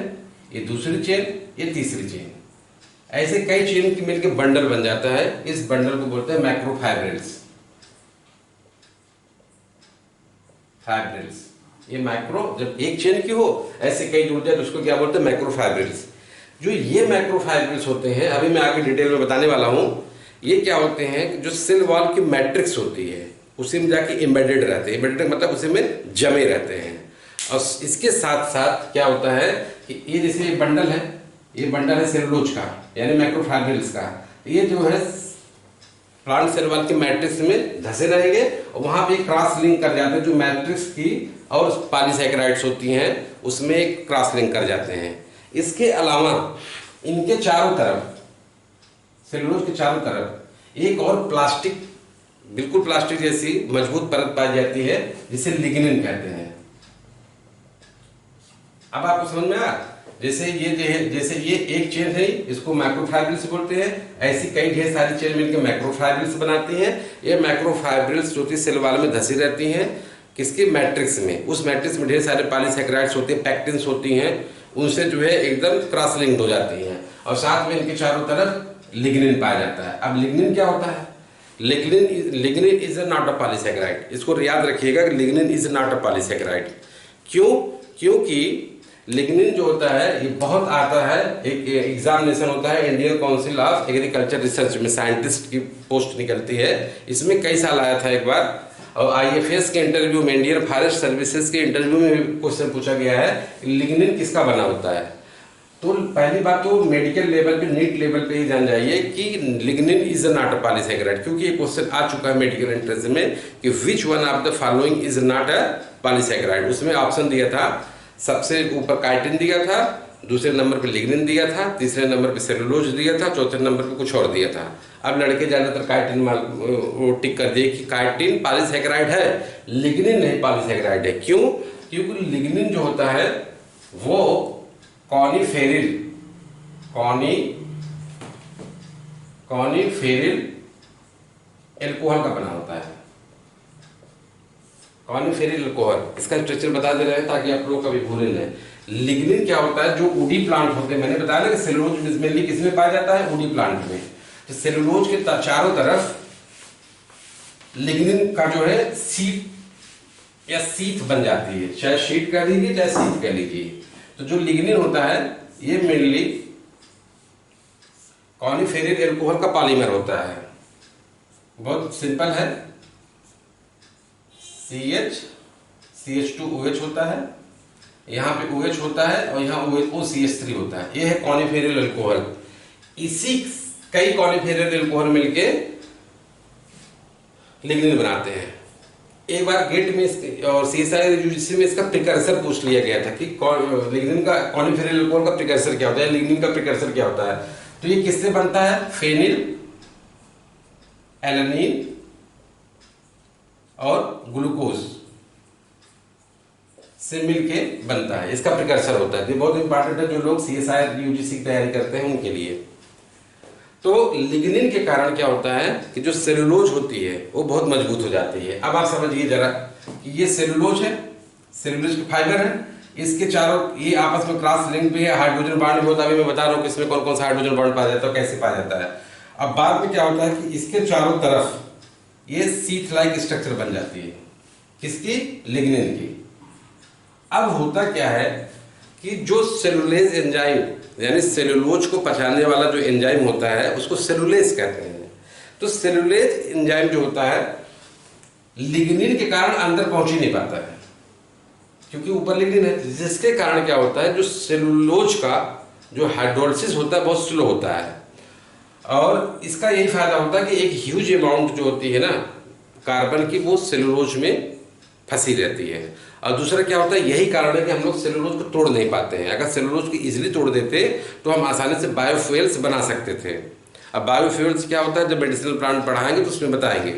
Speaker 1: ये दूसरी चेन, ये तीसरी चेन, ऐसे कई चेन की मिलकर बंडल बन जाता है। इस बंडल को बोलते हैं मैक्रोफाइब्रिल्स। फाइब्रिल्स, ये माइक्रो, जब एक चेन की हो ऐसे कई जुड़ जाए तो उसको क्या बोलते हैं? मैक्रोफाइब्रिल्स। जो ये मैक्रोफाइब्रिल्स होते हैं, अभी मैं आगे डिटेल में बताने वाला हूं, ये क्या होते हैं? जो सेल वॉल की मैट्रिक्स होती है उसी में जाके एम्बेडेड रहते हैं। एम्बेडेड मतलब उसी में जमे रहते हैं। और इसके साथ साथ क्या होता है कि ये जैसे ये बंडल है, ये बंडल है सेलुलोज का, यानी मैक्रोफाइब्रिल्स का। ये जो है प्लांट सेल वॉल की मैट्रिक्स में धसे रहेंगे और वहां पे क्रॉस लिंक कर जाते हैं। जो मैट्रिक्स की और पॉलीसैकेराइड्स होती हैं उसमें एक क्रॉस लिंक कर जाते हैं। इसके अलावा इनके चारों तरफ, सेलुलोज के चारों तरफ एक और प्लास्टिक, बिल्कुल प्लास्टिक जैसी मजबूत परत पाई जाती है जिसे लिग्निन कहते हैं। अब आपको समझ में आया? जैसे ये एक चेन है, इसको मैक्रोफाइब्रिल्स बोलते हैं। ऐसी कई ढेर सारी चेन मिलकर मैक्रोफाइब्रिल्स बनाती हैं। ये मैक्रोफाइब्रिल्स जो सेल वॉल में धसी रहती हैं, किसकी? मैट्रिक्स में। उस मैट्रिक्स में ढेर सारे पॉलीसैकेराइड्स होते हैं, पैक्टिन्स होती हैं, उनसे जो है एकदम क्रॉस लिंक्ड हो जाती हैं। और साथ में इनके चारों तरफ लिग्निन पाया जाता है। अब लिग्निन क्या होता है? Lignin is not a polysaccharide. इसको याद रखिएगा कि lignin is not a polysaccharide. क्यों? क्योंकि लिग्निन जो होता है ये बहुत आता है, एक एग्जामिनेशन होता है Indian council of agriculture research में, साइंटिस्ट की पोस्ट निकलती है। इसमें कई साल आया था एक बार, और आईएफएस के इंटरव्यू में, इंडियन फॉरेस्ट सर्विसेज के इंटरव्यू में भी क्वेश्चन पूछा गया है लिग्निन किसका बना होता है। तो पहली बात तो मेडिकल लेवल पे, नीट लेवल पे ही जान जाइए कि lignin is not a polysaccharide, क्योंकि ये क्वेश्चन आ चुका है मेडिकल एंट्रेंस में कि which one of the following is not a polysaccharide. उसमें ऑप्शन दिया था, सबसे ऊपर काइटिन दिया था, दूसरे नंबर पे लिग्निन दिया था, तीसरे नंबर पे सेलुलोज दिया था, चौथे नंबर पे कुछ और दिया था। अब लड़के ज़्यादातर काइटिन वो टिक कर दिए कि काइटिन पॉलीसैकेराइड है, लिग्निन नहीं पॉलीसैकेराइड है। क्यों? क्योंकि लिग्निन जो होता है वो कॉनिफेरिल एल्कोहल का बना होता है। कॉनिफेरिल एल्कोहल, इसका स्ट्रक्चर बता दे रहे हैं ताकि आप लोग कभी भूले नहीं। लिग्निन क्या होता है, जो वुडी प्लांट होते हैं, मैंने बताया ना कि सेलुलोज मेनली किसमें पाया जाता है, वुडी प्लांट में। तो सेलुलोज के चारों तरफ लिग्निन का जो है सीट या सीथ बन जाती है, चाहे शीट कह लीजिए चाहे सीथ कह लीजिए। तो जो लिग्निन होता है ये मेनली कॉनिफेरिल एल्कोहल का पॉलीमर होता है। बहुत सिंपल है, CH2OH होता है, यहाँ पे OH होता है और यहाँ OCH3 होता है। ये है कॉनिफेरिल एल्कोहल। इसी कई कॉनिफेरिल एल्कोहल मिलके लिग्निन बनाते हैं। एक बार गेट में और CSIR UGC में इसका प्रिकर्सर पूछ लिया गया था कि लिग्निन का, कॉनिफेरिल एल्कोहल का प्रिकर्सर क्या होता है, लिग्निन का प्रिकर्सर क्या होता है। तो ये किससे बनता है, फेनिल एलानिन और ग्लूकोज से मिलके बनता है, इसका प्रिकर्सर होता है। ये बहुत इंपॉर्टेंट है जो लोग CSIR UGC की तैयारी करते हैं उनके लिए। तो लिग्निन के कारण क्या होता है कि जो सेलुलोज होती है वो बहुत मजबूत हो जाती है। अब आप समझिए जरा कि ये सेलुलोज है, सेलुलोज के फाइबर है, इसके चारों ये आपस में क्रॉस लिंक भी है, हाइड्रोजन बॉन्ड भी होता है। अभी मैं बता रहा हूँ कि इसमें कौन कौन सा हाइड्रोजन बॉन्ड पाया जाता है, कैसे पाया जाता है। अब बाद में क्या होता है कि इसके चारों तरफ ये सीथ लाइक स्ट्रक्चर बन जाती है, किसकी, लिग्निन की। अब होता क्या है कि जो सेलुलेज एंजाइम यानी सेलुलोज को पचाने वाला जो एंजाइम होता है उसको सेलुलेज कहते हैं। तो सेलुलेज एंजाइम जो होता है लिग्निन के कारण अंदर पहुंच ही नहीं पाता है, क्योंकि ऊपर लिग्निन है, जिसके कारण क्या होता है जो सेलुलोज का जो हाइड्रोलिसिस होता है बहुत स्लो होता है। और इसका यही फायदा होता है कि एक ह्यूज अमाउंट जो होती है ना कार्बन की, वो सेलुलोज में फंसी रहती है। और दूसरा क्या होता है, यही कारण है कि हम लोग सेलुलोज को तोड़ नहीं पाते हैं। अगर सेलुलोज को इजीली तोड़ देते तो हम आसानी से बायोफ्यूल्स बना सकते थे। अब बायोफ्यूल्स क्या होता है, जब मेडिसिनल प्लांट पढ़ाएंगे तो उसमें बताएंगे।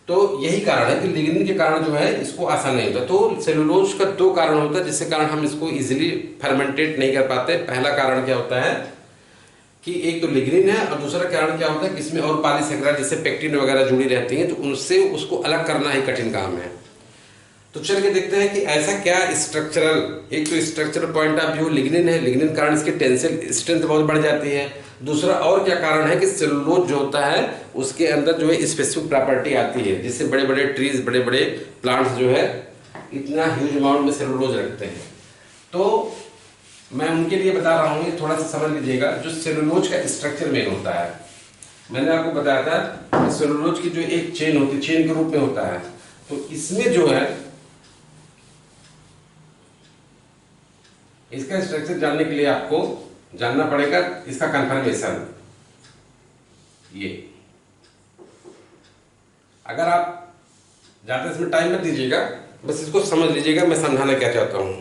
Speaker 1: तो यही कारण है कि लिग्निन के कारण जो है इसको आसान नहीं होता। तो सेलुलोज का दो कारण होता है जिसके कारण हम इसको इजीली फर्मेंटेट नहीं कर पाते। पहला कारण क्या होता है कि एक तो लिग्निन है, और दूसरा कारण क्या होता है कि इसमें और पॉलीसैकेराइड जैसे पेक्टिन वगैरह जुड़ी रहती हैं, तो उनसे उसको अलग करना ही कठिन काम है। तो चल के देखते हैं कि ऐसा क्या स्ट्रक्चरल, एक तो structural point of view lignin है, लिग्निन कारण इसकी टेंसिल स्ट्रेंथ बहुत बढ़ जाती है। दूसरा और क्या कारण है कि सेलुलोज जो होता है उसके अंदर जो है स्पेसिफिक प्रॉपर्टी आती है, जिससे बड़े बड़े ट्रीज, बड़े बड़े प्लांट्स जो है इतना ह्यूज अमाउंट में सेलुलोज रखते हैं। तो मैं उनके लिए बता रहा हूँ, थोड़ा सा समझ लीजिएगा। जो सेलुलोज का स्ट्रक्चर मेन होता है, मैंने आपको बताया था सेलुलोज की जो एक चेन होती है, चेन के रूप में होता है। तो इसमें जो है इसका स्ट्रक्चर जानने के लिए आपको जानना पड़ेगा इसका कंफर्मेशन। ये अगर आप ज्यादा इसमें टाइम मत दीजिएगा, बस इसको समझ लीजिएगा मैं समझाना क्या चाहता हूं।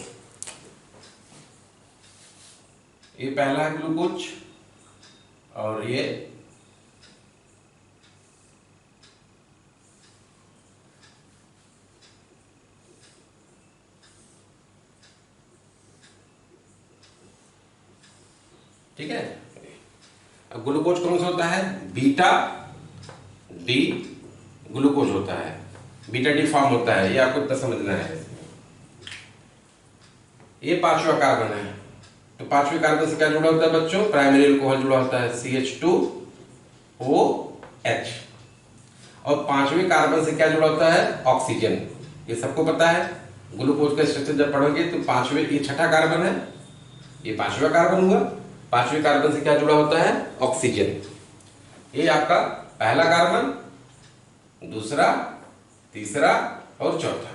Speaker 1: ये पहला है ग्लूकोज और ये ठीक है। अब ग्लूकोज कौन सा होता है, बीटा डी ग्लूकोज होता है, बीटा डी फॉर्म होता है, ये आपको इतना समझना है। ये पांचवा कार्बन है, तो पांचवें कार्बन से क्या जुड़ा होता है बच्चों, प्राइमरी अल्कोहल जुड़ा होता है CH2OH। और पांचवें कार्बन से क्या जुड़ा होता है, ऑक्सीजन। ये सबको पता है, ग्लूकोज का स्ट्रक्चर जब पढ़ोगे तो पांचवें, ये छठा कार्बन है, ये पांचवा कार्बन हुआ। पांचवें कार्बन से क्या जुड़ा होता है, ऑक्सीजन। ये आपका पहला कार्बन, दूसरा, तीसरा और चौथा।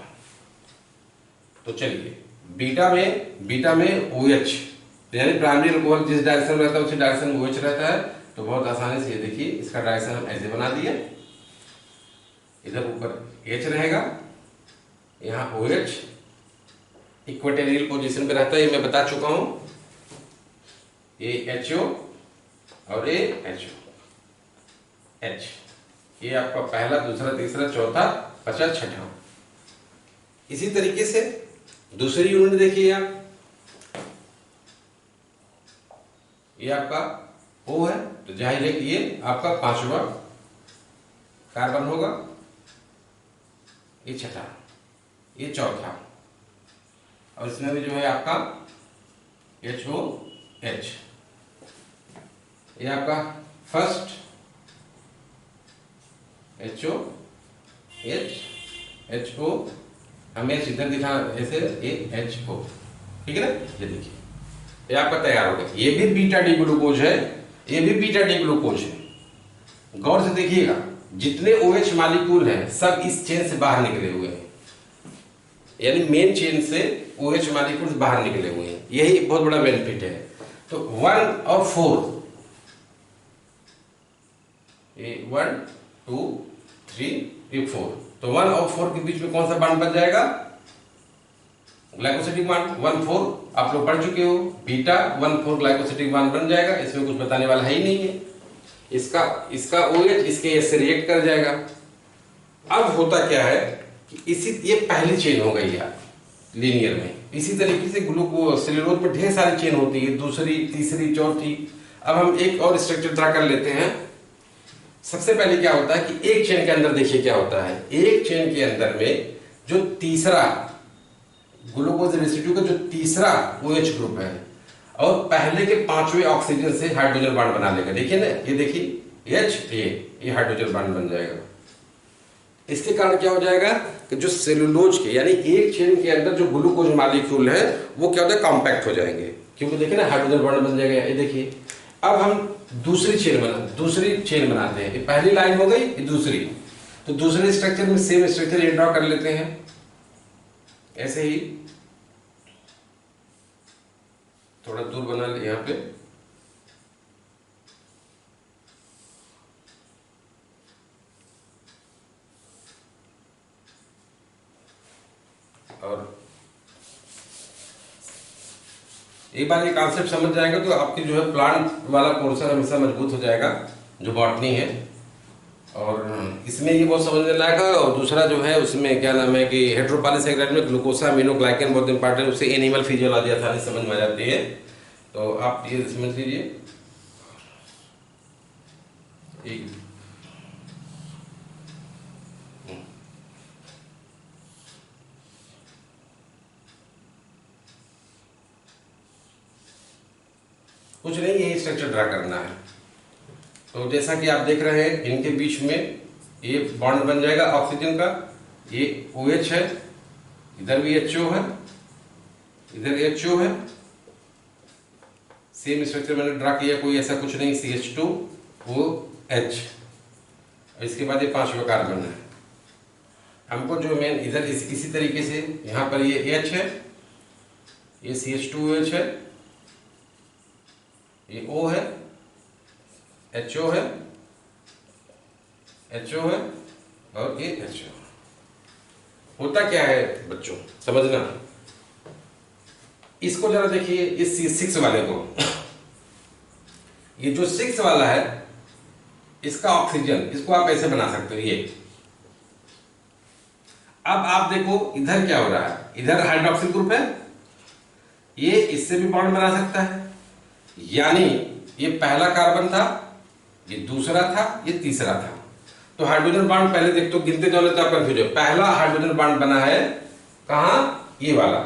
Speaker 1: तो चलिए बीटा में OH, यानी प्राइमरी अल्कोहल जिस डायरेक्शन में रहता है उसी डायरेक्शन में OH रहता है। तो बहुत आसानी से ये देखिए इसका डायरेक्शन हम ऐसे बना दिए, इधर ऊपर H रहेगा, यहाँ OH इक्वेटोरियल पोजीशन पे रहता है, ये मैं बता चुका हूं। ये HO और ये HO, H, ये आपका पहला, दूसरा, तीसरा, चौथा, पांचवा, छठा। इसी तरीके से दूसरी यूनिट देखिए आप, ये आपका O है, तो जाहिर है कि ये आपका पांचवा कार्बन होगा, ये छठा, ये चौथा, और इसमें भी जो है आपका HOH, ये आपका फर्स्ट HO, हमें इधर दिखा ऐसे, ये HO, ठीक है ना। ये देखिए ये आपका तैयार हो गया। ये भी बीटा डी ग्लूकोज है, ये भी बीटा डी ग्लूकोज है। गौर से देखिएगा, जितने OH मॉलिक्यूल हैं सब इस चेन से बाहर निकले हुए हैं, यानी मेन चेन से OH मॉलिक्यूल्स बाहर निकले हुए हैं। यही बहुत बड़ा बेनिफिट है। तो 1 और 4, ये 1 2 3 ये 4, तो 1 और 4 के बीच में कौन सा बॉन्ड बन जाएगा? Glycosidic bond. 1,4 आप लोग पढ़ चुके हो, बीटा 1,4 ग्लाइकोसिडिक बॉन्ड बन जाएगा। इसमें कुछ बताने वाला है ही नहीं है। इसका OH इसके S से रिएक्ट कर जाएगा। अब होता क्या है कि ये पहली चेन हो गई यार लीनियर में। इसी तरीके से ग्लूकोज सेलुलोज में ढेर सारी चेन होती है, दूसरी, तीसरी, चौथी। अब हम एक और स्ट्रक्चर ड्रा कर लेते हैं। सबसे पहले क्या होता है कि एक चेन के अंदर देखिए क्या होता है। एक चेन के अंदर में जो तीसरा ग्लूकोज रेसिड्यू का जो तीसरा OH ग्रुप है और पहले के पांचवें ऑक्सीजन से हाइड्रोजन बॉन्ड बना लेगा। देखिए ना, ये देखिए H, ये हाइड्रोजन बॉन्ड बन जाएगा। इसके कारण क्या हो जाएगा कि जो सेलुलोज के, यानी एक चेन के अंदर जो ग्लूकोज मॉलिक्यूल है वो क्या होता है, कॉम्पैक्ट हो जाएंगे, क्योंकि देखिए ना हाइड्रोजन बॉन्ड बन जाएगा। ये देखिए, अब हम दूसरी चेन बनाते हैं। ये पहली लाइन हो गई, ये दूसरी। तो दूसरे स्ट्रक्चर में सेम स्ट्रक्चर ये ड्रॉ कर लेते हैं ऐसे ही, थोड़ा दूर बना ले यहाँ पे। और एक बार ये कॉन्सेप्ट समझ जाएंगे तो आपकी जो है प्लांट वाला पोर्शन हमेशा मजबूत हो जाएगा, जो बॉटनी है। और इसमें ये बहुत समझने लायक है। और दूसरा जो है उसमें क्या नाम है कि हेटेरोपॉलीसैकेराइड में ग्लूकोसामिनोग्लाइकन बहुत इंपॉर्टेंट, उससे एनिमल फिजियोलॉजी आसानी समझ में आ जाती है। तो आप ये समझ लीजिए। कुछ नहीं, यही स्ट्रक्चर ड्रा करना है। तो जैसा कि आप देख रहे हैं, इनके बीच में ये बॉन्ड बन जाएगा ऑक्सीजन का। ये OH है, इधर भी HO है, इधर HO है। सेम स्ट्रक्चर मैंने ड्रा किया, कोई ऐसा कुछ नहीं। CH2OH, इसके बाद ये पांचवा कार्बन है। हमको जो मेन इधर इसी तरीके से यहाँ पर ये H है, ये CH2OH है, ये O है, HO है, HO है और ये HO। होता क्या है बच्चों, समझना। इसको जरा देखिए, इस 6 वाले को, ये जो 6 वाला है इसका ऑक्सीजन, इसको आप ऐसे बना सकते हो। ये अब आप देखो इधर क्या हो रहा है, इधर हाइड्रोक्सिल ग्रुप है, ये इससे भी बॉन्ड बना सकता है। यानी ये पहला कार्बन था, ये दूसरा था, ये तीसरा था। तो हाइड्रोजन बॉन्ड पहले देख, तो गिनते जाओ तो आप कंफ्यूज हो। पहला हाइड्रोजन बॉन्ड बना है कहां, ये वाला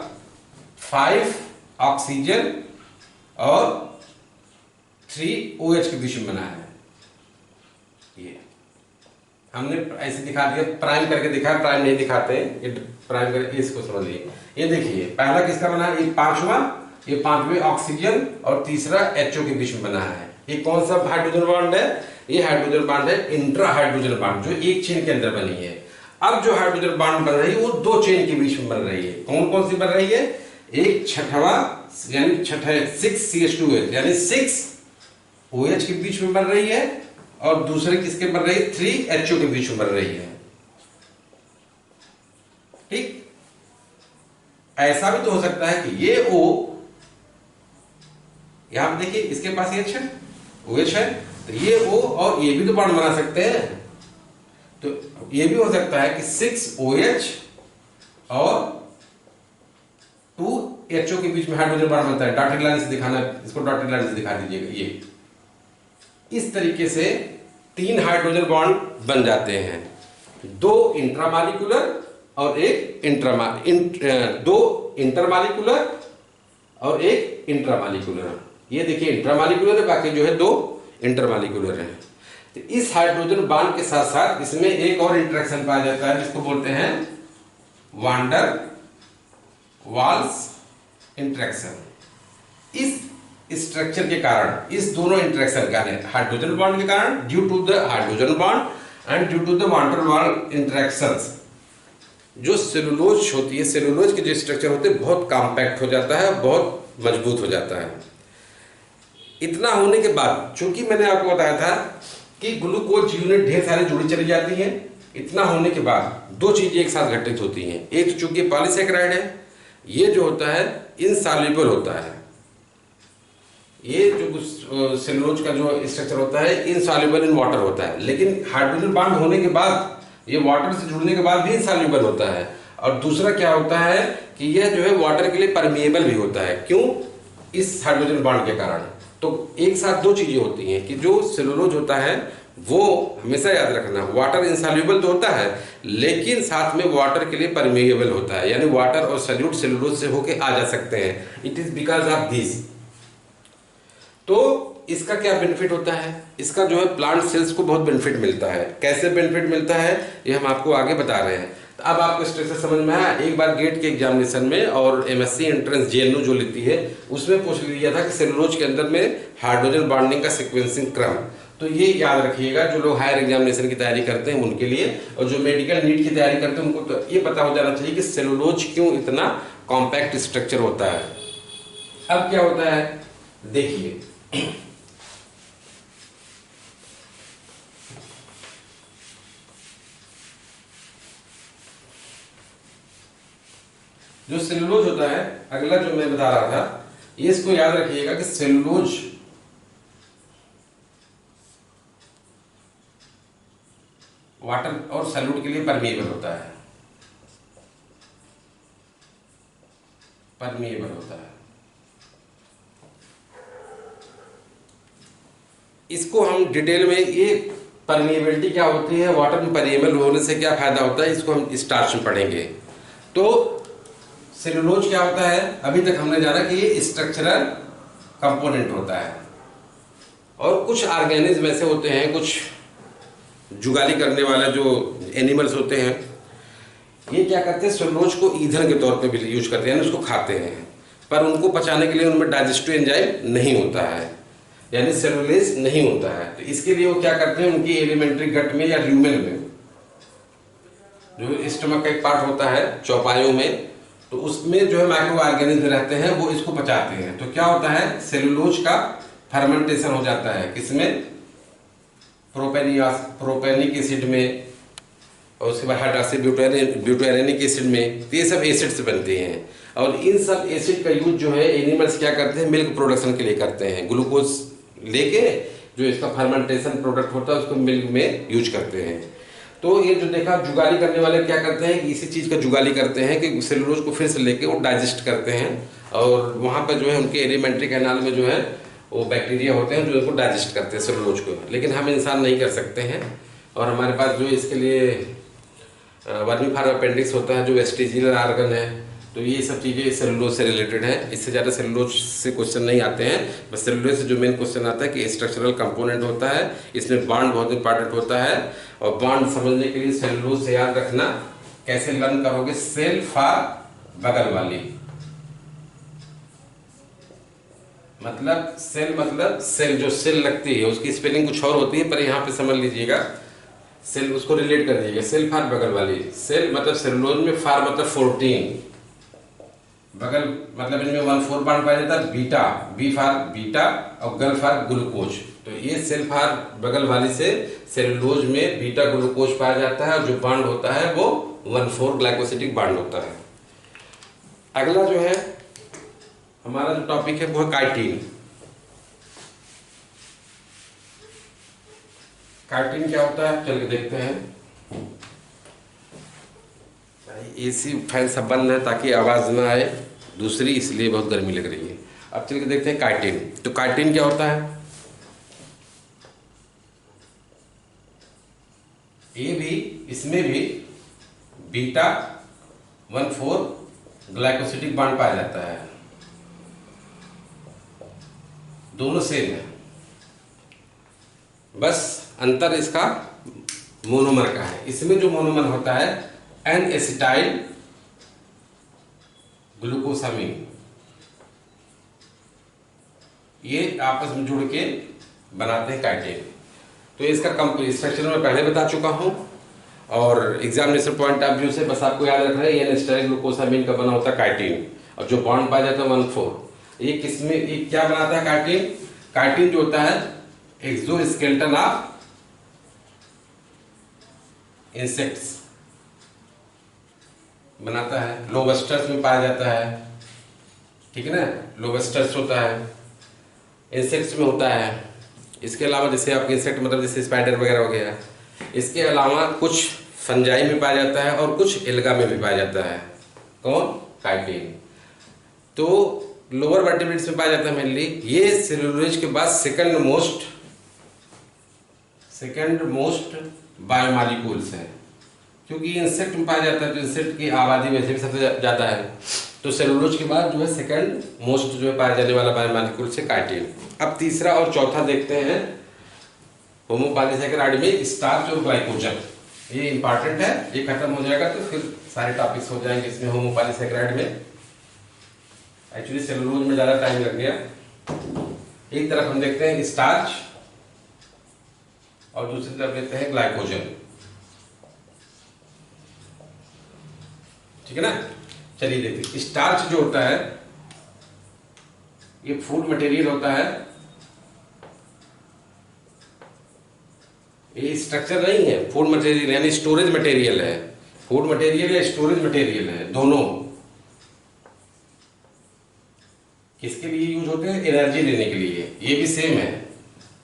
Speaker 1: 5 ऑक्सीजन और 3 OH के बीच में बना है। ये हमने ऐसे दिखा दिया, प्राइम करके दिखाया, प्राइम नहीं दिखाते हैं, ये प्राइम करके इसको समझ लीजिए। ये देखिए पहला किसका बना है, ये पांचवें ऑक्सीजन और तीसरा HO के बीच में बना है। ये कौन सा हाइड्रोजन बॉन्ड है, ये हाइड्रोजन बॉन्ड है इंट्रा हाइड्रोजन बॉन्ड, जो एक चेन के अंदर बनी है। अब जो हाइड्रोजन बॉन्ड बन रही है वो दो चेन के बीच में बन रही है। कौन कौन सी बन रही है? एक छठवा यानी छठे 6CH2H यानी 6OH के बीच में बन रही है, और दूसरे किसके बन रही है? 3HO के बीच में बन रही है। ठीक, ऐसा भी तो हो सकता है कि ये O, यहां देखिए इसके पास H है, OH है, तो ये O और ये भी तो बॉन्ड बना सकते हैं। तो ये भी हो सकता है कि 6OH और 2HO के बीच में हाइड्रोजन बॉन्ड बनता है। डॉटेड लाइन से दिखाना, इसको डॉटेड लाइन से दिखा दीजिएगा। ये इस तरीके से 3 हाइड्रोजन बॉन्ड बन जाते हैं, 2 इंट्रामॉलिक्यूलर और एक दो इंटरमॉलिक्यूलर और एक इंट्रामॉलिक्यूलर। ये देखिए इंट्रामॉलिक्यूलर है, बाकी जो है 2 इंटरमॉलिक्यूलर है। तो इस हाइड्रोजन बॉन्ड के साथ साथ इसमें एक और इंटरेक्शन पाया जाता है जिसको बोलते हैं वान डर वाल्स इंटरेक्शन। इस स्ट्रक्चर के कारण, इस दोनों इंटरेक्शन का हाइड्रोजन बॉन्ड के कारण, due to the hydrogen bond and due to the van der Waals interactions, जो सेलुलोज होती है, सेलुलोज के जो स्ट्रक्चर होते हैं बहुत कॉम्पैक्ट हो जाता है, बहुत मजबूत हो जाता है। इतना होने के बाद, चूंकि मैंने आपको बताया था कि ग्लूकोज यूनिट ढेर सारी जुड़ी चली जाती हैं, इतना होने के बाद दो चीजें एक साथ घटित होती हैं। एक तो चूंकि पॉलीसैकेराइड है, ये जो होता है इनसॉल्युबल होता है। ये जो सेलुलोज का जो स्ट्रक्चर होता है इनसॉल्युबल इन वाटर होता है, लेकिन हाइड्रोजन बॉन्ड होने के बाद ये वाटर से जुड़ने के बाद भी इनसॉल्युबल होता है। और दूसरा क्या होता है कि यह जो है वाटर के लिए परमिएबल भी होता है। क्यों? इस हाइड्रोजन बॉन्ड के कारण। तो एक साथ दो चीजें होती हैं कि जो सेलुलोज होता है वो हमेशा याद रखना, वाटर इनसॉल्युबल तो होता है लेकिन साथ में वाटर के लिए परमिएबल होता है, यानी वाटर और सॉल्यूट सेलुलोज से होके आ जा सकते हैं। It is because of this. तो इसका क्या बेनिफिट होता है? इसका जो है प्लांट सेल्स को बहुत बेनिफिट मिलता है। कैसे बेनिफिट मिलता है ये हम आपको आगे बता रहे हैं। तो अब आपको स्ट्रक्चर समझ में आया। एक बार गेट के एग्जामिनेशन में और एमएससी एंट्रेंस जेएनयू जो लेती है उसमें पूछ लिया था कि सेलुलोज के अंदर में हाइड्रोजन बॉन्डिंग का सीक्वेंसिंग क्रम। तो ये याद रखिएगा, जो लोग हायर एग्जामिनेशन की तैयारी करते हैं उनके लिए, और जो मेडिकल नीट की तैयारी करते हैं उनको तो ये पता हो जाना चाहिए कि सेलुलोज क्यों इतना कॉम्पैक्ट स्ट्रक्चर होता है। अब क्या होता है देखिए, जो सेलुलोज होता है, अगला जो मैं बता रहा था, ये इसको याद रखिएगा कि सेलुलोज वाटर और सॉल्यूट के लिए परमिएबल होता है, परमिएबल होता है। इसको हम डिटेल में, ये परमिएबिलिटी क्या होती है, वाटर में परमिएबल होने से क्या फायदा होता है, इसको हम स्टार्च में पढ़ेंगे। तो सेलुलोज क्या होता है, अभी तक हमने जाना कि ये स्ट्रक्चरल कंपोनेंट होता है, और कुछ ऑर्गेनिज्म ऐसे होते हैं, कुछ जुगाली करने वाले जो एनिमल्स होते हैं, ये क्या करते हैं, सेलुलोज को ईंधन के तौर पे भी यूज करते हैं, यानी उसको खाते हैं, पर उनको पचाने के लिए उनमें डाइजेस्टिव एंजाइम नहीं होता है, यानी सेलुलेज नहीं होता है। तो इसके लिए वो क्या करते हैं, उनकी एलिमेंट्री गट में या ल्यूमेन में, जो स्टमक का एक पार्ट होता है चौपायों में, तो उसमें जो है माइक्रो ऑर्गेनिज्म रहते हैं, वो इसको पचाते हैं। तो क्या होता है, सेलुलोज का फर्मेंटेशन हो जाता है, किसमें, प्रोपेनिक एसिड में, और उसके बाद हाइड्रोक्सी ब्यूटारेनिक एसिड में। तो ये सब एसिड से बनते हैं, और इन सब एसिड का यूज जो है एनिमल्स क्या करते हैं, मिल्क प्रोडक्शन के लिए करते हैं। ग्लूकोज लेके जो इसका फर्मेंटेशन प्रोडक्ट होता है उसको मिल्क में यूज करते हैं। तो ये जो देखा, जुगाली करने वाले क्या करते हैं, इसी चीज़ का जुगाली करते हैं कि सेलुलोज को फिर से लेके वो डाइजेस्ट करते हैं, और वहाँ पर जो है उनके एलिमेंट्री कैनाल में जो है वो बैक्टीरिया होते हैं जो इनको डाइजेस्ट करते हैं सेलुलोज को। लेकिन हम इंसान नहीं कर सकते हैं, और हमारे पास जो इसके लिए वर्मीफार्म अपेंडिक्स होता है जो वेस्टिजियल ऑर्गन है। तो ये सब चीज़ें सेलुलोज से रिलेटेड हैं। इससे ज़्यादा सेलुलोज से क्वेश्चन नहीं आते हैं, बस सेलुलोज से जो मेन क्वेश्चन आता है कि स्ट्रक्चरल कंपोनेंट होता है, इसमें बॉन्ड बहुत इंपॉर्टेंट होता है। और बॉन्ड समझने के लिए सेलुलोज से याद रखना, कैसे लर्न करोगे, सेल फॉर बगल वाली, मतलब सेल जो सेल लगती है उसकी स्पेलिंग कुछ और होती है, पर यहाँ पे समझ लीजिएगा सेल उसको रिलेट कर दीजिएगा, सेल फार बगल वाली, सेल मतलब सेलुलोज में, फार मतलब 14, बगल मतलब इनमें 1,4 बॉन्ड पाया जाता है, बीटा, बी फार बीटा और गल फार ग्लूकोज। तो ये सेल फार बगल वाली से सेलुलोज में बीटा ग्लूकोज पाया जाता है और जो बॉन्ड होता है वो 1,4 ग्लाइकोसिडिक बॉन्ड होता है। अगला जो है हमारा जो टॉपिक है वो है काइटिन। काइटिन क्या होता है चल के देखते हैं। एसी फैन सब बंद है ताकि आवाज ना आए, दूसरी इसलिए बहुत गर्मी लग रही है। अब चल के देखते हैं काइटिन। तो काइटिन क्या होता है, ये भी इसमें भी बीटा 1,4 ग्लाइकोसिडिक बॉन्ड पाया जाता है, दोनों सेम है, बस अंतर इसका मोनोमर का है। इसमें जो मोनोमर होता है एन एसिटाइल ग्लूकोसामिन, ये आपस में जुड़ के बनाते हैं काइटिन। तो इसका कंप्लीट स्ट्रक्चर मैं पहले बता चुका हूं और एग्जामिनेशन पॉइंट ऑफ व्यू से बस आपको याद रखना है, ये एन एसिटाइल ग्लूकोसामिन का बना होता है काइटिन, और जो बॉन्ड पाया जाता है 1,4। ये किसमें, ये क्या बनाता है काइटिन? काइटिन जो होता है एक्सोस्केलेटन ऑफ इंसेक्ट्स बनाता है, लोबस्टर्स में पाया जाता है, ठीक है ना, लोबस्टर्स होता है, इंसेक्ट्स में होता है। इसके अलावा जैसे आपके इंसेक्ट मतलब जैसे स्पाइडर वगैरह हो गया, इसके अलावा कुछ फंजाई में पाया जाता है और कुछ एल्गा में भी पाया जाता है। कौन? काइटिन। तो लोअर वर्टिब्रेट्स में पाया जाता है मेनली। ये सेलुलोज के बाद सेकंड मोस्ट बायोमॉलिक्यूल्स है, क्योंकि इंसेक्ट में पाया जाता है तो इंसेक्ट की आबादी वैसे भी सबसे ज़्यादा है, तो सेलुलोज के बाद जो है सेकंड मोस्ट जो है पाया जाने वाला बायोमॉलिक्यूल से काइटिन। अब तीसरा और चौथा देखते हैं होमोपॉलीसैकेराइड में स्टार्च और ग्लाइकोजन। ये इंपॉर्टेंट है, ये खत्म हो जाएगा तो फिर सारे टॉपिक्स हो जाएंगे इसमें होमोपॉलीसैकेराइड में। एक्चुअली सेलुलोज में ज़्यादा टाइम लग गया। एक तरफ हम देखते हैं स्टार्च और दूसरी तरफ देखते हैं ग्लाइकोजन, ठीक है ना। चलिए देखते, स्टार्च जो होता है ये फूड मटेरियल होता है, ये स्ट्रक्चर नहीं है, फूड मटेरियल यानी स्टोरेज मटेरियल है। फूड मटेरियल या स्टोरेज मटेरियल है, दोनों किसके लिए यूज होते हैं? एनर्जी लेने के लिए। ये भी सेम है,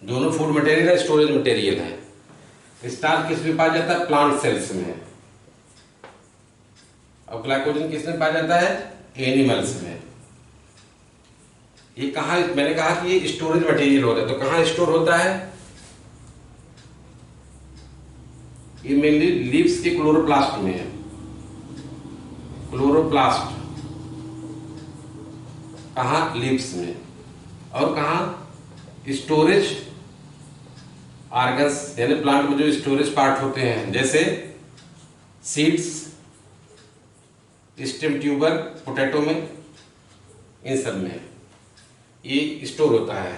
Speaker 1: दोनों फूड मटेरियल है, स्टोरेज मटेरियल है। स्टार्च किस में पाया जाता है? प्लांट सेल्स में। और ग्लाइकोजन किस में पाया जाता है? एनिमल्स में। ये कहाँ, मैंने कहा कि ये स्टोरेज मटेरियल होता है, तो कहाँ स्टोर होता है? ये मेनली लीव्स के क्लोरोप्लास्ट में है। क्लोरोप्लास्ट कहाँ? लीव्स में। और कहाँ? स्टोरेज ऑर्गन्स यानी प्लांट में जो स्टोरेज पार्ट होते हैं, जैसे सीड्स, स्टेम ट्यूबर, पोटैटो में, इन सब में ये स्टोर होता है।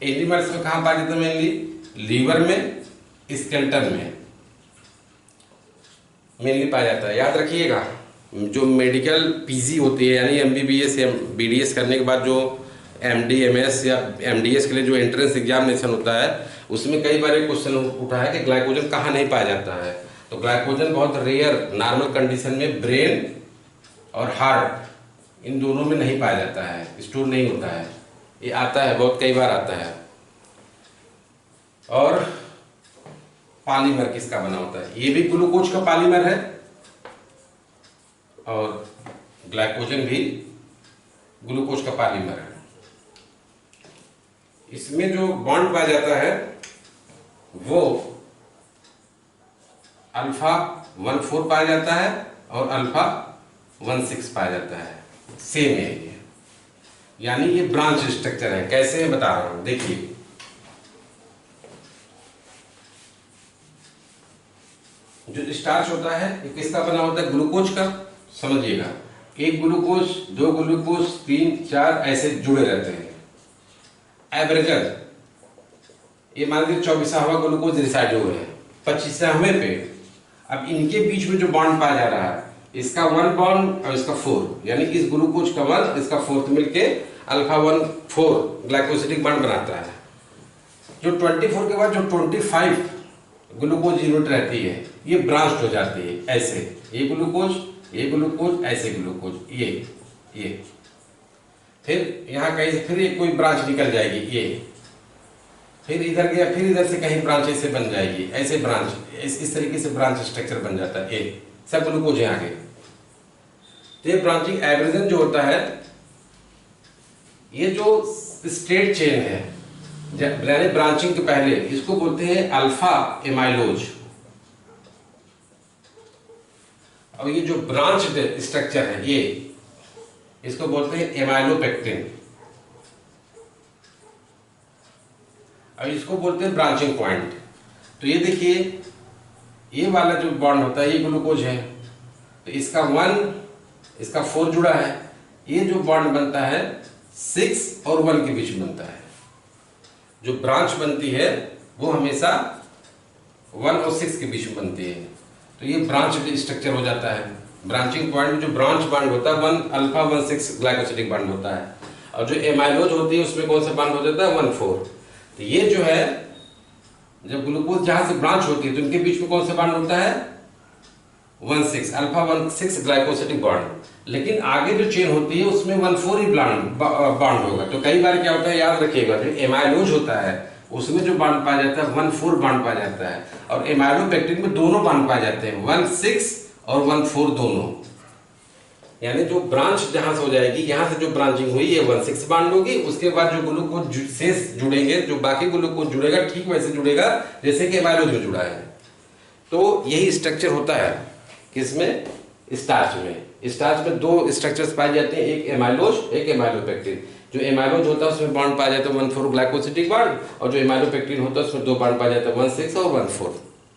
Speaker 1: एनिमल्स में कहाँ पाया जाता है? मेनली लीवर में, स्केलेटन में मेनली पाया जाता है। याद रखिएगा, जो मेडिकल पीजी होती है यानी एमबीबीएस या बीडीएस करने के बाद जो एमडीएमएस या एमडीएस के लिए जो एंट्रेंस एग्जामिनेशन होता है, उसमें कई बार एक क्वेश्चन उठा है कि ग्लाइकोजन कहाँ नहीं पाया जाता है। तो ग्लाइकोजन बहुत रेयर नॉर्मल कंडीशन में ब्रेन और हार्ट इन दोनों में नहीं पाया जाता है, स्टोर नहीं होता है। ये आता है, बहुत कई बार आता है। और पॉलीमर किसका बना होता है? ये भी ग्लूकोज का पॉलीमर है और ग्लाइकोजन भी ग्लूकोज का पॉलीमर है। इसमें जो बॉन्ड पाया जाता है वो अल्फा 1,4 पाया जाता है और अल्फा 1,6 पाया जाता है। सेम है ये, यानी ये ब्रांच स्ट्रक्चर है। कैसे है बता रहा हूं, देखिए। जो स्टार्च होता है ये किसका बना होता है? ग्लूकोज का। समझिएगा, एक ग्लूकोज, दो ग्लूकोज, 3, 4 ऐसे जुड़े रहते हैं। एवरेजर ये मान लीजिए 24वां ग्लूकोज रिसाइड हुए हैं, 25वें पे अब इनके बीच में जो बॉन्ड पाया जा रहा है, इसका 1 बॉन्ड और इसका 4, यानी इस ग्लूकोज का 1 इसका 4 मिलके अल्फा 1 4 ग्लाइकोसिडिक बॉन्ड बनाता है। जो 24 के बाद जो 25 ग्लूकोज यूनिट रहती है ये ब्रांच हो जाती है, ऐसे ये ग्लूकोज ऐसे ग्लूकोज ये फिर यहाँ कहीं से फिर एक कोई ब्रांच निकल जाएगी, ये फिर इधर गया, फिर इधर से कहीं ब्रांच ऐसे बन जाएगी, ऐसे ब्रांच इस तरीके से ब्रांच स्ट्रक्चर बन जाता है। ये सब ग्लूकोज है आगे। तो ये ब्रांचिंग एवरेजन जो होता है, ये जो स्ट्रेट चेन है यानी ब्रांचिंग के पहले, इसको बोलते हैं अल्फा एमाइलोज। और ये जो ब्रांच स्ट्रक्चर है ये, इसको बोलते हैं एमाइलोपेक्टिन। अब इसको बोलते हैं ब्रांचिंग पॉइंट। तो ये देखिए, ये वाला जो बॉन्ड होता है ये ग्लूकोज है, तो इसका 1 इसका 4 जुड़ा है। ये जो बॉन्ड बनता है 6 और 1 के बीच में बनता है। जो ब्रांच बनती है वो हमेशा 1 और 6 के बीच में बनती है। तो ये ब्रांच स्ट्रक्चर हो जाता है। ब्रांचिंग पॉइंट में जो ब्रांच बॉन्ड होता है 1 अल्फा 1 6 ग्लाइकोसिडिक बॉन्ड होता है, और जो एमाइलोज होती है उसमें कौन सा बॉन्ड हो जाता है 1 4। तो ये जो है, जब ग्लूकोज जहां से ब्रांच होती है तो इनके बीच में कौन सा बॉन्ड होता है 1 6 अल्फा 1 6 ग्लाइकोसिडिक बॉन्ड। लेकिन आगे जो चेन होती है उसमें 1 4 ही बॉन्ड होगा। तो कई बार क्या होता है, याद रखिएगा, जो एमाइलोज होता है उसमें जो बॉन्ड पाया जाता है 1 4 बॉन्ड पाया जाता है, और एमाइलोपेक्टिन में दोनों बॉन्ड पाए जाते हैं 1 6 और 1 4 दोनों। यानी जो ब्रांच जहां से हो जाएगी, यहां से जो ब्रांचिंग हुई ये 1 6 बॉन्ड होगी। उसके बाद जो ग्लूकोज शेष जुड़ेंगे, जो बाकी ग्लूकोज जुड़ेगा ठीक वैसे जुड़ेगा जैसे कि एमाइलोज में जुड़ा है। तो यही स्ट्रक्चर होता है किसमें, स्टार्च में। स्टार्च में 2 स्ट्रक्चर्स पाए जाते हैं, एक एमाइलोज एक एमाइलोपेक्टिन। जो एमाइलोज होता है उसमें बॉन्ड पाया जाता है 1 4 ग्लाइकोसिडिक बॉन्ड, और जो एमाइलोपेक्टिन होता है उसमें 2 बॉन्ड पाया जाता है 1 6 और 1 4।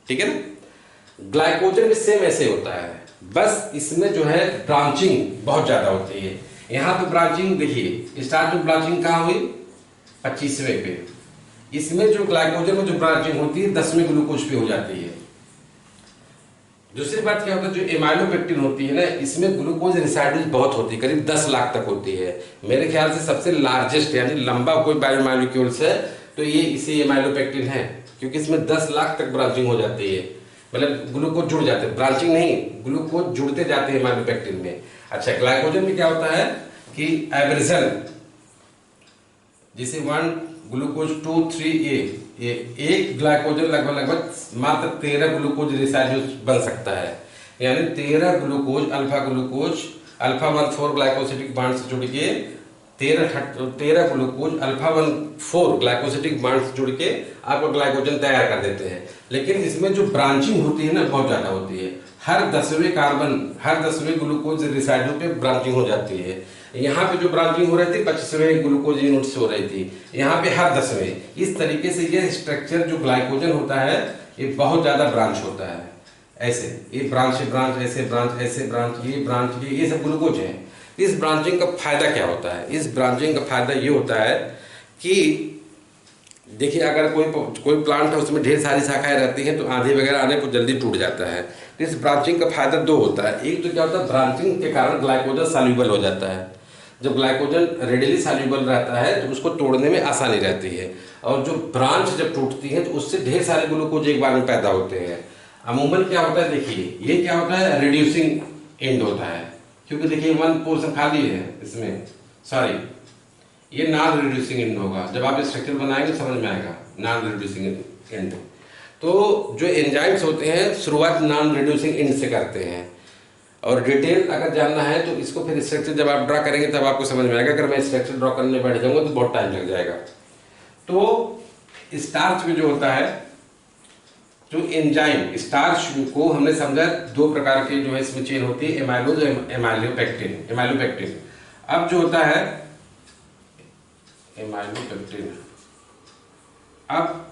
Speaker 1: ठीक है ना। ग्लाइकोजन में सेम ऐसे होता है, बस इसमें जो है ब्रांचिंग बहुत ज्यादा होती है। यहाँ पे ब्रांचिंग देखिए, स्टार्ट में ब्रांचिंग कहाँ हुई 25वें पे। इसमें जो ग्लाइकोजन में जो ब्रांचिंग होती है 10वें ग्लूकोज पे हो जाती है। दूसरी बात क्या होता है, जो एमाइलोपेक्टिन होती है ना, इसमें ग्लूकोज रेसिड्यूज बहुत होती है, करीब 10 लाख तक होती है। मेरे ख्याल से सबसे लार्जेस्ट यानी लंबा कोई बायोमॉलिक्यूल्स है तो ये इसी एमाइलोपेक्टिन है, क्योंकि इसमें 10 लाख तक ब्रांचिंग हो जाती है। मतलब ग्लूकोज जुड़ जाते हैं, ब्रांचिंग नहीं, ग्लूकोज जुड़ते जाते हैं एमाइलोपेक्टिन में। अच्छा, ग्लाइकोजन में क्या होता है कि एवरेजन, जैसे 1 ग्लूकोज 2 3 ये एक ग्लाइकोजन लगभग मात्र 13 ग्लूकोज रेसिड्यूज बन सकता है। यानी 13 ग्लूकोज अल्फा 1 4 ग्लाइकोसिडिक बॉन्ड से जुड़ के 13 ग्लूकोज अल्फा 1 4 ग्लाइकोसिडिक बॉन्ड से जुड़ के आपको ग्लाइकोजन तैयार कर देते हैं। लेकिन इसमें जो ब्रांचिंग होती है ना बहुत ज्यादा होती है। हर 10वें ग्लूकोज रेसिड्यू पे ब्रांचिंग हो जाती है। यहाँ पे जो ब्रांचिंग हो रही थी 25वें ग्लूकोज यूनिट से हो रही थी, यहाँ पे हर 10वें। इस तरीके से ये स्ट्रक्चर जो ग्लाइकोजन होता है ये बहुत ज्यादा ब्रांच होता है। ऐसे ये ब्रांच ऐसे ब्रांच ऐसे ब्रांच ये सब ग्लूकोज है। इस ब्रांचिंग का फायदा क्या होता है, इस ब्रांचिंग का फायदा ये होता है कि देखिए, अगर कोई प्लांट है उसमें ढेर सारी शाखाएं रहती हैं तो आंधी वगैरह आने पर जल्दी टूट जाता है। तो इस ब्रांचिंग का फायदा 2 होता है। एक तो क्या होता है, ब्रांचिंग के कारण ग्लाइकोजन सॉल्यूबल हो जाता है। जब ग्लाइकोजन रेडिली सॉल्यूबल रहता है तो उसको तोड़ने में आसानी रहती है, और जो ब्रांच जब टूटती है तो उससे ढेर सारे ग्लूकोज एक बार में पैदा होते हैं। अमूमन क्या होता है, देखिए ये क्या होता है, रिड्यूसिंग एंड होता है, क्योंकि देखिए 1 पोर्शन खाली है इसमें, सॉरी ये नॉन रिड्यूसिंग एंड होगा। जब आप स्ट्रक्चर बनाएंगे समझ में आएगा नॉन रिड्यूसिंग एंड। तो जो एंजाइम्स होते हैं शुरुआत नॉन रिड्यूसिंग एंड से करते हैं, और डिटेल अगर जानना है तो इसको फिर स्ट्रक्चर जब आप ड्रा करेंगे तब आपको समझ में आएगा। अगर मैं स्ट्रक्चर ड्रा करने बैठ जाऊंगा तो बहुत टाइम लग जाएगा। तो स्टार्च में जो होता है, जो एंजाइम स्टार्च को हमने समझा 2 प्रकार के जो है इसमें चेन होती है, एमाइलोज और एमाइलोपेक्टिन। अब जो होता है एमाइलोपेक्टिन, अब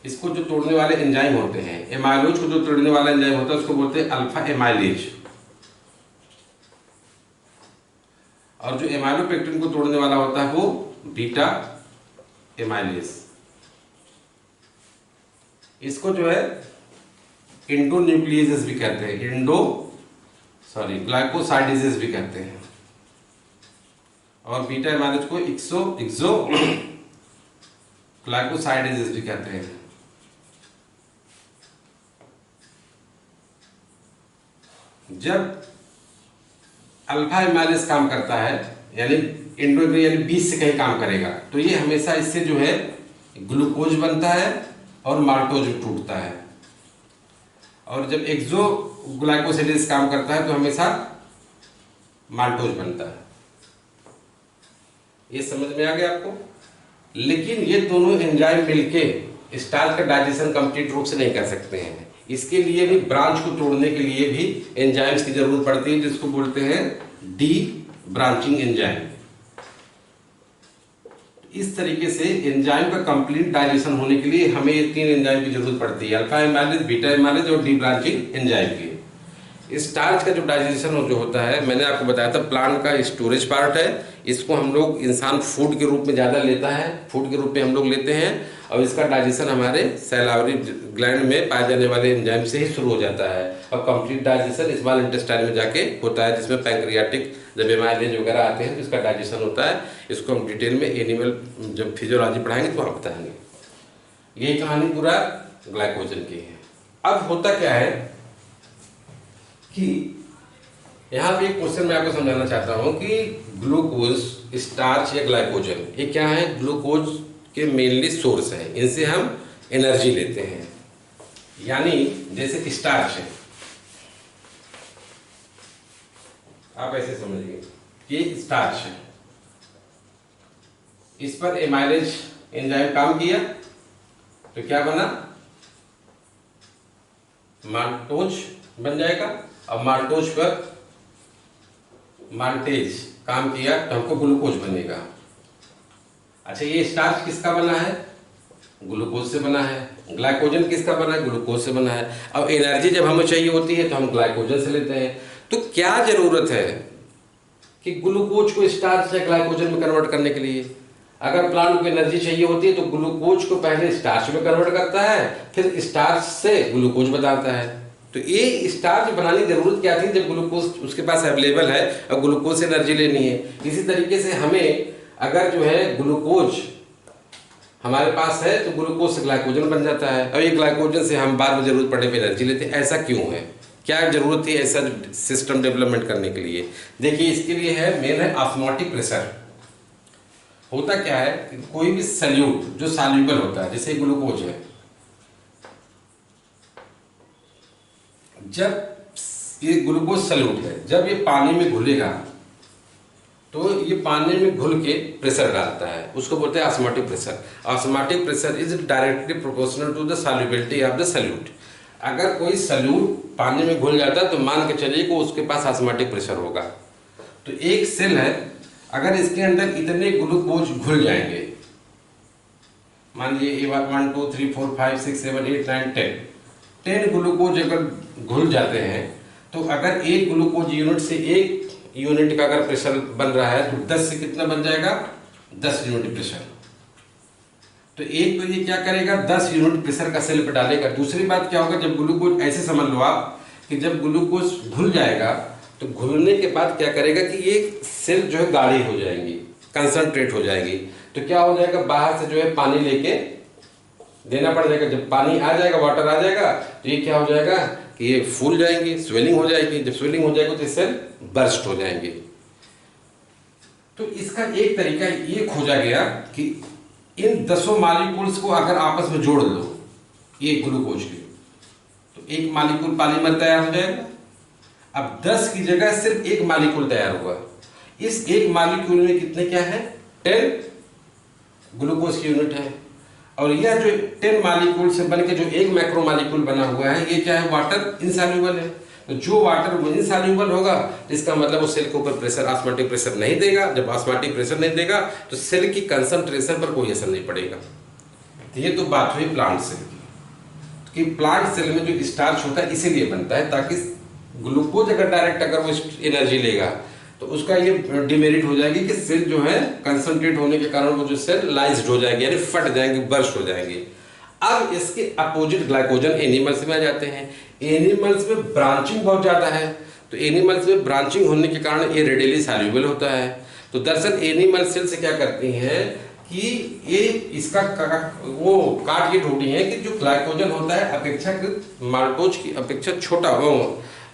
Speaker 1: इसको जो तोड़ने वाले एंजाइम होते हैं, एमाइलोज को जो तोड़ने वाला एंजाइम होता है उसको बोलते हैं अल्फा एमाइलेज, और जो एमाइलोपेक्टिन को तोड़ने वाला होता है वो बीटा एमाइलेज। इसको जो है इंडोन्यूक्लियेजेस भी कहते हैं, ग्लाइकोसाइडेजेस भी कहते हैं, और बीटा एमाइलेज को एक्सो ग्लाइकोसाइडेजेस भी कहते हैं। जब अल्फा एमाइलेज काम करता है, यानी यानी 20 से कहीं काम करेगा, तो ये हमेशा इससे जो है ग्लूकोज बनता है और माल्टोज टूटता है। और जब एक्सो ग्लाइकोसाइडेज काम करता है तो हमेशा माल्टोज बनता है। ये समझ में आ गया आपको? लेकिन ये दोनों एंजाइम मिलके स्टार्च का डाइजेशन कंप्लीट रूप से नहीं कर सकते हैं। इसके लिए भी ब्रांच को तोड़ने के लिए भी एंजाइम्स की जरूरत पड़ती है, जिसको बोलते हैं डी ब्रांचिंग एंजाइम। इस तरीके से एंजाइम का कंप्लीट डाइजेशन होने के लिए हमें ये 3 एंजाइम की जरूरत पड़ती है, अल्फा एमाइलेज, बीटा एमाइलेज और डी ब्रांचिंग एंजाइम की। स्टार्च का जो डाइजेशन जो होता है, मैंने आपको बताया था प्लांट का स्टोरेज पार्ट है। इसको हम लोग इंसान फूड के रूप में ज़्यादा लेता है, फूड के रूप में हम लोग लेते हैं, और इसका डाइजेशन हमारे सैलावरी ग्लैंड में पाए जाने वाले एंजाइम से ही शुरू हो जाता है, और कंप्लीट डाइजेशन स्मॉल इंटेस्टाइन में जाके होता है, जिसमें पैंक्रियाटिक जब एमाइलेज वगैरह आते हैं तो इसका डाइजेशन होता है। इसको हम डिटेल में एनिमल जब फिजियोलॉजी पढ़ाएंगे तो हम बताएंगे। यही कहानी पूरा ग्लाइकोजन की है। अब होता क्या है कि यहाँ पे एक क्वेश्चन मैं आपको समझाना चाहता हूँ कि ग्लूकोज, स्टार्च या ग्लाइकोजन, ये क्या है? ग्लूकोज के मेनली सोर्स है, इनसे हम एनर्जी लेते हैं। यानी जैसे स्टार्च है, आप ऐसे समझिए कि स्टार्च है, इस पर एमाइलेज एंजाइम काम किया तो क्या बना? माल्टोज बन जाएगा, और माल्टोज पर माल्टेज काम किया तो हमको ग्लूकोज बनेगा। अच्छा, ये स्टार्च किसका बना है? ग्लूकोज से बना है। ग्लाइकोजन किसका बना है? ग्लूकोज से बना है। अब एनर्जी जब हमें चाहिए होती है तो हम ग्लाइकोजन से लेते हैं। तो क्या जरूरत है कि ग्लूकोज को स्टार्च या ग्लाइकोजन में कन्वर्ट करने के लिए? अगर प्लांट को एनर्जी चाहिए होती है तो ग्लूकोज को पहले स्टार्च में कन्वर्ट करता है, फिर स्टार्च से ग्लूकोज बनाता है। तो ये स्टार्च बनाने की जरूरत क्या थी जब ग्लूकोज उसके पास अवेलेबल है और ग्लूकोज से एनर्जी लेनी है? इसी तरीके से हमें अगर जो है ग्लूकोज हमारे पास है तो ग्लूकोज से ग्लाइकोजन बन जाता है, और ये ग्लाइकोजन से हम बाद में जरूरत पड़ने पे एनर्जी लेते हैं। ऐसा क्यों है? क्या जरूरत थी ऐसा सिस्टम डेवलपमेंट करने के लिए? देखिए, इसके लिए है मेन है ऑस्मोटिक प्रेशर। होता क्या है कि कोई भी सल्यूट जो सॉल्यूबल होता है, जैसे ग्लूकोज है, जब ये ग्लूकोज सल्यूट है, जब ये पानी में घुलेगा तो ये पानी में घुल के प्रेशर डालता है, उसको बोलते हैं osmotic pressure. Osmotic pressure is directly proportional to the solubility of the solute. अगर कोई सल्यूट पानी में घुल जाता है तो मान के चलिए कि उसके पास ऑस्मोटिक प्रेशर होगा। तो एक सेल है, अगर इसके अंदर इतने ग्लूकोज घुल जाएंगे, मान लीजिए 1 2 3 4 5 6 7 8 9 10 ग्लूकोज अगर घुल जाते हैं, तो अगर एक ग्लूकोज यूनिट से एक यूनिट का अगर प्रेशर बन रहा है तो 10 से कितना बन जाएगा? 10 यूनिट प्रेशर। तो एक तो ये क्या करेगा? 10 यूनिट प्रेशर का सेल पे डालेगा। दूसरी बात क्या होगा, जब ग्लूकोज, ऐसे समझ लो आप कि जब ग्लूकोज घुल जाएगा तो घुलने के बाद क्या करेगा कि ये सेल जो है गाढ़ी हो जाएंगी, कंसंट्रेट हो जाएगी। तो क्या हो जाएगा? बाहर से जो है पानी लेके देना पड़ जाएगा। जब पानी आ जाएगा, वाटर आ जाएगा, तो ये क्या हो जाएगा कि ये फूल जाएंगे, स्वेलिंग हो जाएगी। जब स्वेलिंग हो जाएगी तो सेल बर्स्ट हो जाएंगे। तो इसका एक तरीका ये खोजा गया कि इन 10 मॉलिक्यूल्स को अगर आपस में जोड़ लो, ये ग्लूकोज के, तो एक मॉलिक्यूल पॉलीमर तैयार हो जाएगा। अब 10 की जगह सिर्फ एक मॉलिक्यूल तैयार हुआ। इस एक मॉलिक्यूल में कितने क्या है? 10 ग्लूकोज की यूनिट है। और यह जो 10 मॉलिक्यूल से बनके जो एक मैक्रो मॉलिक्यूल बना हुआ है, ये क्या है? वाटर इनसॉल्युबल है। तो जो वाटर इनसॉल्युबल होगा, इसका मतलब वो सेल के ऊपर प्रेशर, ऑस्मोटिक प्रेशर नहीं देगा। जब ऑस्मोटिक प्रेशर नहीं देगा तो सेल की कंसंट्रेशन पर कोई असर नहीं पड़ेगा। तो ये तो बात हुई प्लांट सेल की, कि प्लांट सेल में जो स्टार्च होता है इसीलिए बनता है ताकि ग्लूकोज अगर डायरेक्ट अगर वो एनर्जी लेगा तो उसका ये डिमेरिट हो जाएगी कि सेल जो है कंसंट्रेट होने के कारण वो जो सेल लाइज्ड हो जाएगी, यानी फट जाएंगे, बर्स्ट हो जाएंगे। अब इसके अपोजिट ग्लाइकोजन एनिमल्स में आ जाते हैं। एनिमल्स में ब्रांचिंग बहुत ज़्यादा है, तो एनिमल्स में ब्रांचिंग होने के कारण ये रेडिली सॉल्युबल होता है। तो दरअसल एनिमल सेल्स क्या करती हैं कि ये इसका वो काट के ढूंढी है कि जो ग्लाइकोजन होता है अपेक्षाकृत माल्टोज की अपेक्षा छोटा,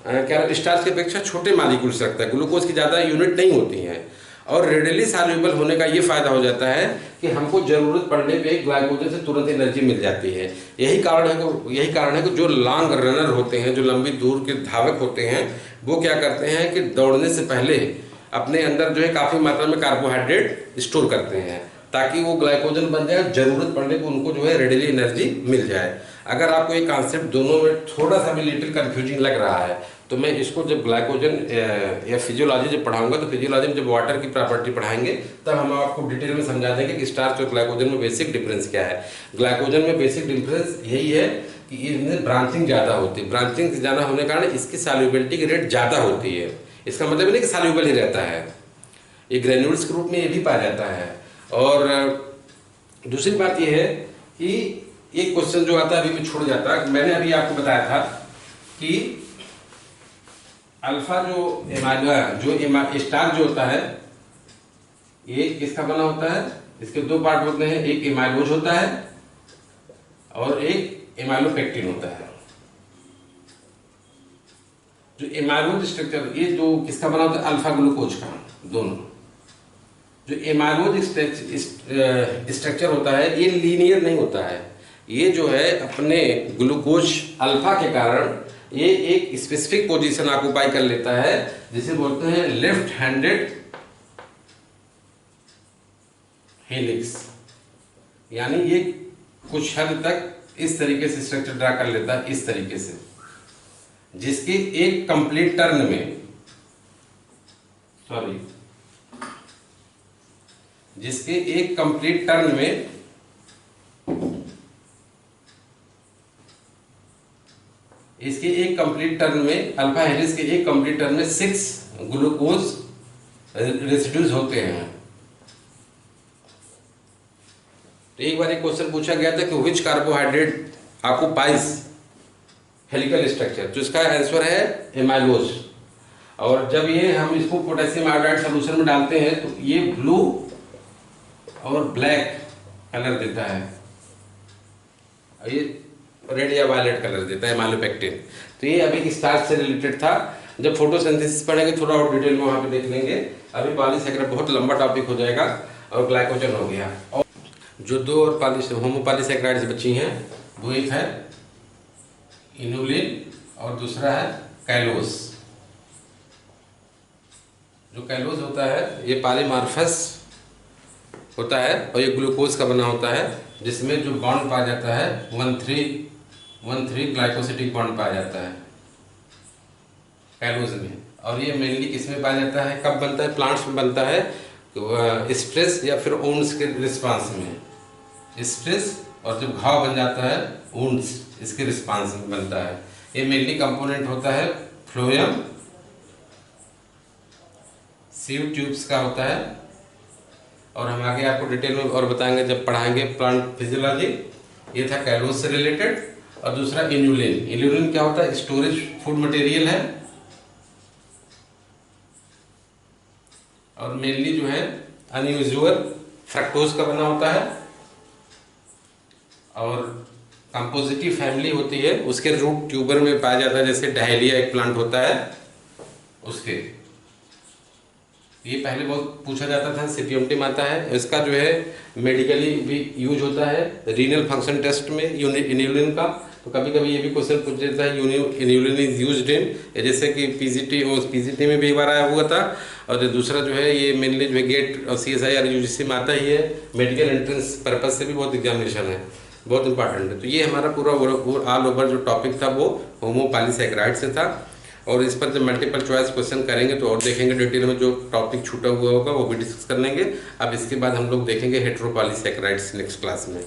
Speaker 1: क्या स्टार्च की अपेक्षा छोटे मालिक्यूल्स रखता है, ग्लूकोज की ज़्यादा यूनिट नहीं होती हैं। और रेडिली सॉल्युबल होने का ये फायदा हो जाता है कि हमको जरूरत पड़ने पे ग्लाइकोजन से तुरंत एनर्जी मिल जाती है। यही कारण है कि जो लॉन्ग रनर होते हैं, जो लंबी दूर के धावक होते हैं, वो क्या करते हैं कि दौड़ने से पहले अपने अंदर जो है काफ़ी मात्रा में कार्बोहाइड्रेट स्टोर करते हैं ताकि वो ग्लाइकोजन बन जाए, जरूरत पड़ने पर उनको जो है रेडिली एनर्जी मिल जाए। अगर आपको ये कॉन्सेप्ट दोनों में थोड़ा सा भी लिटिल कन्फ्यूजिंग लग रहा है तो मैं इसको जब ग्लाइकोजन या फिजियोलॉजी जब पढ़ाऊंगा तो फिजियोलॉजी में जब वाटर की प्रॉपर्टी पढ़ाएंगे तब हम आपको डिटेल में समझा देंगे कि स्टार्च और ग्लाइकोजन में बेसिक डिफरेंस क्या है। ग्लाइकोजन में बेसिक डिफरेंस यही है कि इसमें ब्रांचिंग ज़्यादा होती है, ब्रांचिंग ज़्यादा होने के कारण इसकी सॉल्युबिलिटी की रेट ज़्यादा होती है। इसका मतलब नहीं कि सॉल्युबल ही रहता है, ये ग्रेन्यूल्स के रूप में ये भी पाया जाता है। और दूसरी बात यह है कि एक क्वेश्चन जो आता है अभी भी छूट जाता है, मैंने अभी आपको बताया था कि अल्फा जो स्टार्च जो होता है ये किसका बना होता है, इसके दो पार्ट होते हैं, एक एमाइलोज होता है और एक एमाइलोपेक्टिन होता है। जो एमाइलोज स्ट्रक्चर ये जो किसका बना होता है, अल्फा ग्लूकोज का, दोनों। जो एमाइलोज स्ट्रक्चर होता है ये लीनियर नहीं होता है, ये जो है अपने ग्लूकोज अल्फा के कारण ये एक स्पेसिफिक पोजीशन ऑक्युपाई कर लेता है जिसे बोलते हैं लेफ्ट हैंडेड हेलिक्स। यानी ये कुछ हद तक इस तरीके से स्ट्रक्चर ड्रा कर लेता है, इस तरीके से, जिसके एक कंप्लीट टर्न में इसके एक कंप्लीट टर्न में अल्फा हेलिक्स के एक कंप्लीट टर्न में 6 ग्लूकोज रेसिड्यूज होते हैं। तो एक बार एक क्वेश्चन पूछा गया था कि which carbohydrate occupies helical structure, तो इसका आंसर है एमाइलोज। और जब ये हम इसको पोटेशियम आयोडाइड सॉल्यूशन में डालते हैं तो ये ब्लू और ब्लैक कलर देता है, ये रेड या वायलेट कलर देता है एमाइलोपेक्टिन। तो ये अभी स्टार्च से रिलेटेड था, जब फोटोसिंथेसिस पढ़ेंगे थोड़ा और डिटेल में वहाँ पे देख लेंगे। अभी पॉलीसैकेराइड बहुत लंबा टॉपिक हो जाएगा और ग्लाइकोजन हो गया। और जो दो और होमोपॉलीसैकेराइड्स बची हैं वो एक है इनुलिन और दूसरा है कैलोस। जो कैलोस होता है ये पॉलीमॉर्फस होता है और ये ग्लूकोज का बना होता है, जिसमें जो बॉन्ड पाया जाता है 1,3 ग्लाइकोसिडिक बॉन्ड पाया जाता है कैलोज में। और ये मेनली किस में पाया जाता है, कब बनता है, प्लांट्स में बनता है, स्ट्रेस या फिर वुंड्स के रिस्पांस में। स्ट्रेस और जब घाव बन जाता है वुंड्स, इसके रिस्पांस में बनता है। ये मेनली कंपोनेंट होता है फ्लोएम सीव ट्यूब्स का होता है। और हम आगे आपको डिटेल में और बताएंगे जब पढ़ाएंगे प्लांट फिजियोलॉजी। ये था कैलोज से रिलेटेड। और दूसरा इन्यूलिन। इन्यूलिन क्या होता है, स्टोरेज फूड मटेरियल है और मेनली जो है अनयूजुअल फ्रक्टोज का बना होता है और कंपोजिटिव फैमिली होती है, उसके रूट ट्यूबर में पाया जाता है, जैसे डहेलिया एक प्लांट होता है उसके। ये पहले बहुत पूछा जाता था, सिपियमटिम आता है, इसका जो है मेडिकली भी यूज होता है रीनल फंक्शन टेस्ट में इन्यूलिन का। तो कभी कभी ये भी क्वेश्चन पूछ देता है इन्यूलिन इज यूज्ड इन, जैसे कि पीजीटी में भी एक बार आया हुआ था। और दूसरा जो है ये मेनली जो है गेट और CSIR UGC में आता ही है, मेडिकल एंट्रेंस पर्पज से भी बहुत एग्जामिनेशन है, बहुत इंपॉर्टेंट है। तो ये हमारा पूरा ऑल ओवर जो टॉपिक था वो होमोपॉलीसैकेराइड से था। और इस पर जब मल्टीपल चॉइस क्वेश्चन करेंगे तो और देखेंगे डिटेल में, जो टॉपिक छूटा हुआ होगा वो भी डिस्कस कर लेंगे। अब इसके बाद हम लोग देखेंगे हेटेरोपॉलीसैकेराइड्स नेक्स्ट क्लास में।